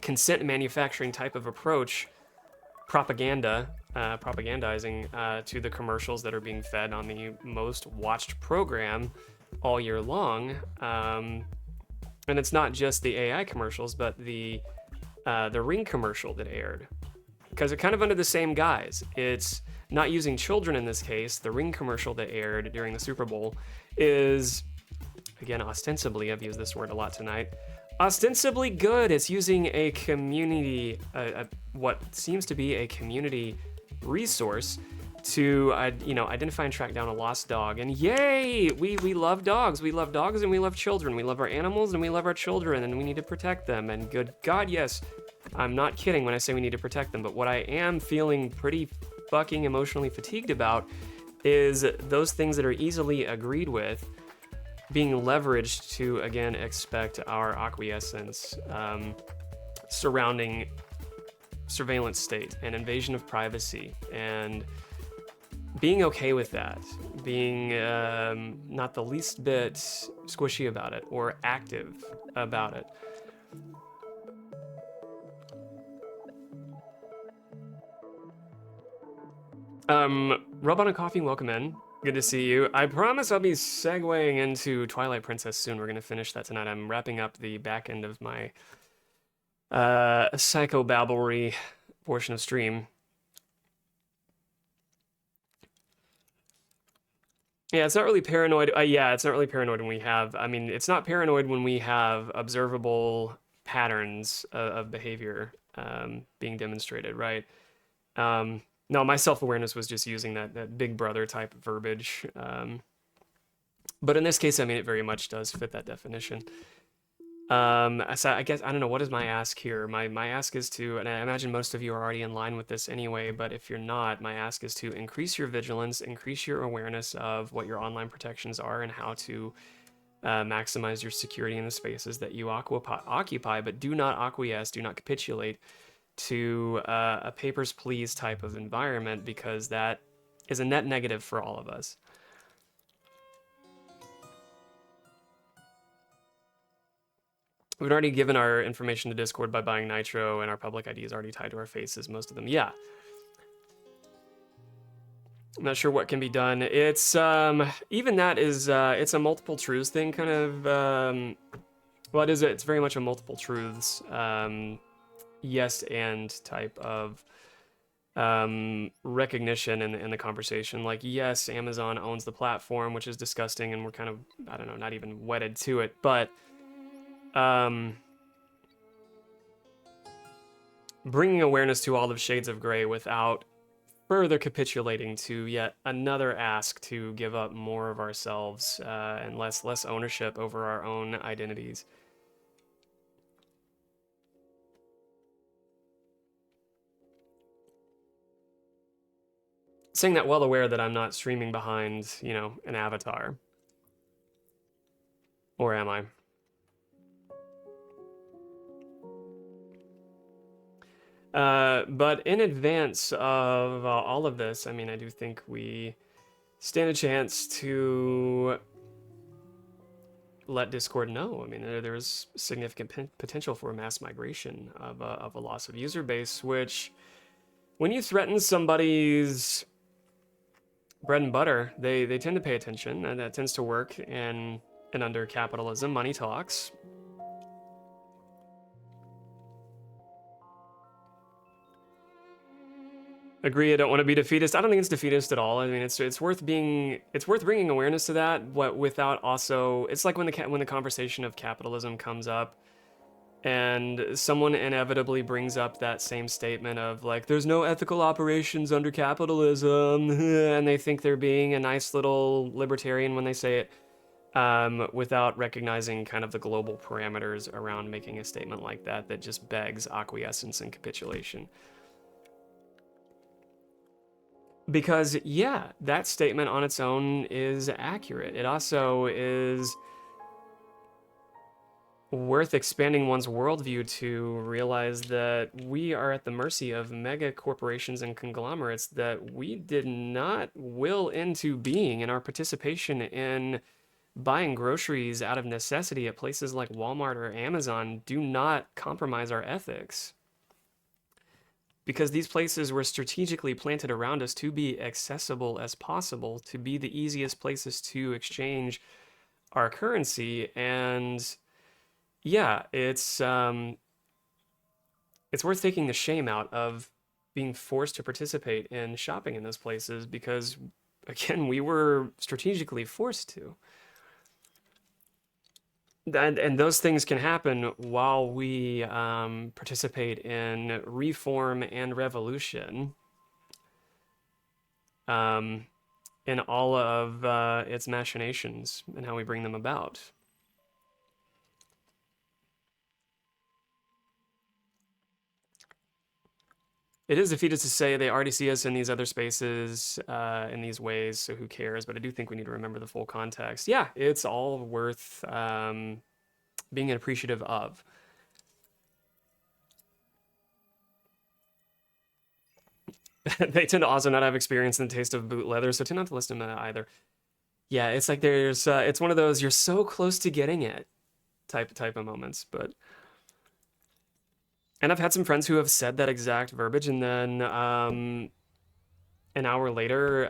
consent manufacturing type of approach, propagandizing to the commercials that are being fed on the most watched program all year long. And it's not just the AI commercials, but the Ring commercial that aired, because they're kind of under the same guise. It's not using children in this case. The Ring commercial that aired during the Super Bowl is, again, ostensibly, I've used this word a lot tonight, ostensibly good. It's using a community, what seems to be a community resource to identify and track down a lost dog. And yay, we love dogs. We love dogs and we love children. We love our animals and we love our children, and we need to protect them. And good God, yes, I'm not kidding when I say we need to protect them. But what I am feeling pretty fucking emotionally fatigued about is those things that are easily agreed with being leveraged to, again, expect our acquiescence surrounding surveillance state and invasion of privacy, and being okay with that, being not the least bit squishy about it or active about it. Rub on a Coffee, welcome in. Good to see you. I promise I'll be segueing into Twilight Princess soon. We're going to finish that tonight. I'm wrapping up the back end of my psychobabble-y portion of stream. Yeah, it's not really paranoid. Yeah, it's not really paranoid when we have. I mean, it's not paranoid when we have observable patterns of behavior being demonstrated, right? No, my self-awareness was just using that big brother type of verbiage. But in this case, I mean, it very much does fit that definition. So I guess, I don't know, what is my ask here? My ask is to, and I imagine most of you are already in line with this anyway, but if you're not, my ask is to increase your vigilance, increase your awareness of what your online protections are and how to maximize your security in the spaces that you occupy, but do not acquiesce, do not capitulate to a papers, please type of environment, because that is a net negative for all of us. We've already given our information to Discord by buying Nitro, and our public ID is already tied to our faces, most of them. Yeah. I'm not sure what can be done. It's, even that is, it's a multiple truths thing, kind of, well, it's very much a multiple truths, yes and type of, recognition in the conversation. Like, yes, Amazon owns the platform, which is disgusting, and we're kind of, I don't know, not even wedded to it, but, bringing awareness to all the shades of gray without further capitulating to yet another ask to give up more of ourselves and less ownership over our own identities. Saying that well aware that I'm not streaming behind, you know, an avatar. Or am I? But in advance of all of this, I mean, I do think we stand a chance to let Discord know. I mean, there's significant potential for a mass migration of a loss of user base, which, when you threaten somebody's bread and butter, they tend to pay attention, and that tends to work in and under capitalism. Money talks. Agree. I don't want to be defeatist. I don't think it's defeatist at all. I mean, it's worth bringing awareness to that. What without also, it's like when the conversation of capitalism comes up, and someone inevitably brings up that same statement of like, there's no ethical operations under capitalism, and they think they're being a nice little libertarian when they say it, without recognizing kind of the global parameters around making a statement like that just begs acquiescence and capitulation. Because, yeah, that statement on its own is accurate. It also is worth expanding one's worldview to realize that we are at the mercy of mega corporations and conglomerates that we did not will into being, and our participation in buying groceries out of necessity at places like Walmart or Amazon do not compromise our ethics. Because these places were strategically planted around us to be accessible as possible, to be the easiest places to exchange our currency. And yeah, it's worth taking the shame out of being forced to participate in shopping in those places, because again, we were strategically forced to. And those things can happen while we participate in reform and revolution, in all of its machinations and how we bring them about. It is defeatist to say they already see us in these other spaces, in these ways, so who cares? But I do think we need to remember the full context. Yeah, it's all worth being appreciative of. They tend to also not have experience in the taste of boot leather, so tend not to listen to that either. Yeah, it's like there's, it's one of those you're so close to getting it type of moments, but. And I've had some friends who have said that exact verbiage, and then an hour later,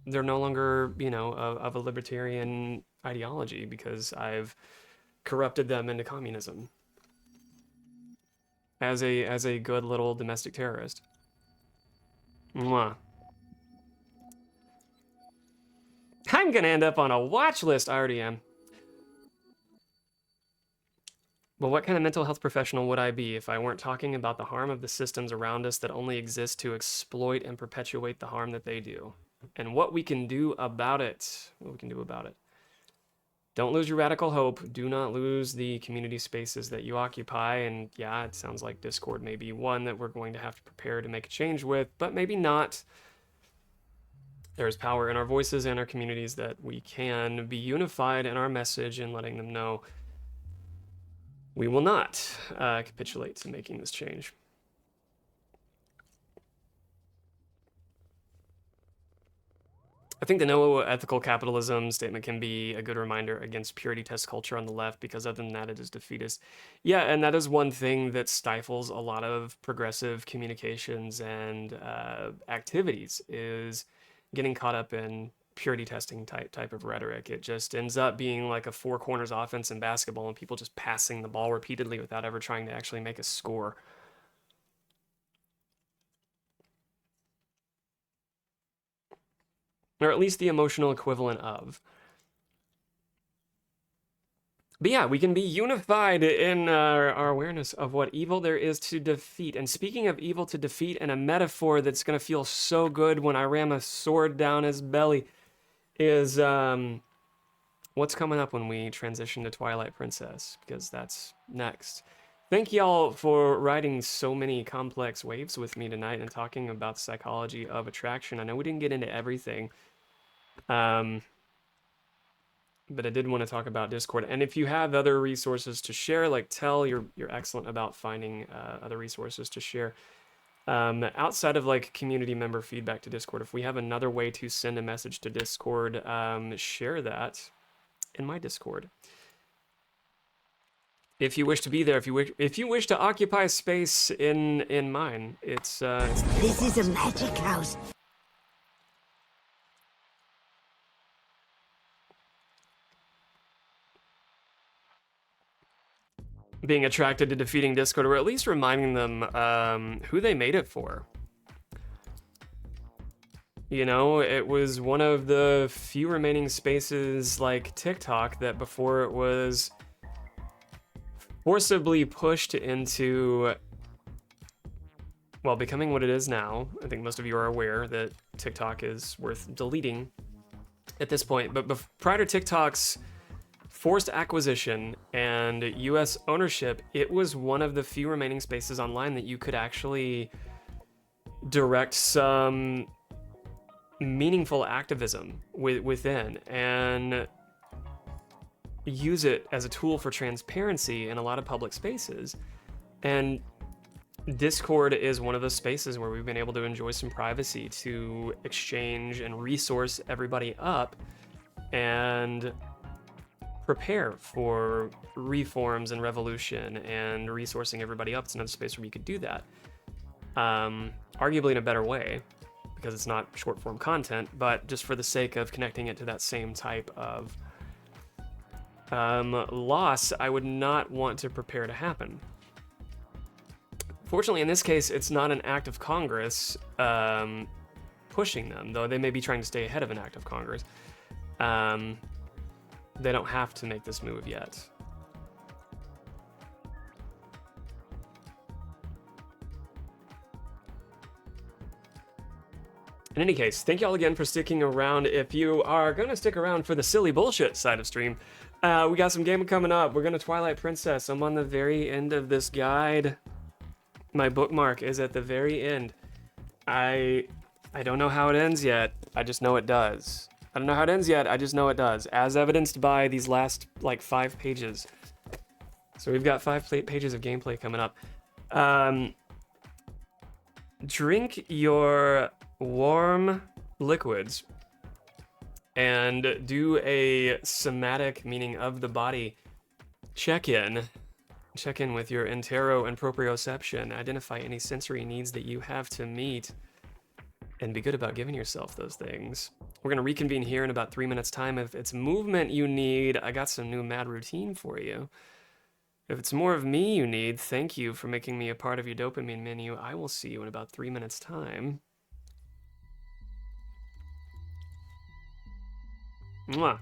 they're no longer, you know, of a libertarian ideology because I've corrupted them into communism as a good little domestic terrorist. Mwah. I'm gonna end up on a watch list. I already am. But what kind of mental health professional would I be if I weren't talking about the harm of the systems around us that only exist to exploit and perpetuate the harm that they do? And what we can do about it. What we can do about it. Don't lose your radical hope. Do not lose the community spaces that you occupy. And yeah, it sounds like Discord may be one that we're going to have to prepare to make a change with, but maybe not. There is power in our voices and our communities that we can be unified in our message and letting them know we will not capitulate to making this change. I think the no ethical capitalism statement can be a good reminder against purity test culture on the left, because other than that, it is defeatist. Yeah, and that is one thing that stifles a lot of progressive communications and activities, is getting caught up in purity testing type of rhetoric. It just ends up being like a four corners offense in basketball and people just passing the ball repeatedly without ever trying to actually make a score. Or at least the emotional equivalent of. But yeah, we can be unified in our awareness of what evil there is to defeat. And speaking of evil to defeat, and a metaphor that's going to feel so good when I ram a sword down his belly, is what's coming up when we transition to Twilight Princess, because that's next. Thank y'all for riding so many complex waves with me tonight and talking about the psychology of attraction. I know we didn't get into everything, but I did want to talk about Discord. And if you have other resources to share, like Tell, you're excellent about finding other resources to share. Outside of like community member feedback to Discord, if we have another way to send a message to Discord, share that in my Discord. If you wish to be there, if you wish to occupy space in mine, it's This is a magic house. being attracted to defeating Discord, or at least reminding them who they made it for. You know, it was one of the few remaining spaces like TikTok that before it was forcibly pushed into, well, becoming what it is now. I think most of you are aware that TikTok is worth deleting at this point. But prior to TikTok's forced acquisition and US ownership, it was one of the few remaining spaces online that you could actually direct some meaningful activism within and use it as a tool for transparency in a lot of public spaces. And Discord is one of those spaces where we've been able to enjoy some privacy to exchange and resource everybody up and prepare for reforms and revolution and resourcing everybody up. It's another space where you could do that. Arguably in a better way, because it's not short form content, but just for the sake of connecting it to that same type of loss, I would not want to prepare to happen. Fortunately, in this case, it's not an act of Congress pushing them, though they may be trying to stay ahead of an act of Congress. They don't have to make this move yet. In any case, thank y'all again for sticking around. If you are going to stick around for the silly bullshit side of stream, we got some gaming coming up. We're going to Twilight Princess. I'm on the very end of this guide. My bookmark is at the very end. I don't know how it ends yet. I just know it does. I don't know how it ends yet. I just know it does, as evidenced by these last like 5 pages. So we've got 5 pages of gameplay coming up. Drink your warm liquids and do a somatic, meaning of the body, check-in. Check in with your intero and proprioception. Identify any sensory needs that you have to meet and be good about giving yourself those things. We're going to reconvene here in about 3 minutes time. If it's movement you need, I got some new mad routine for you. If it's more of me you need, thank you for making me a part of your dopamine menu. I will see you in about 3 minutes time. Mwah.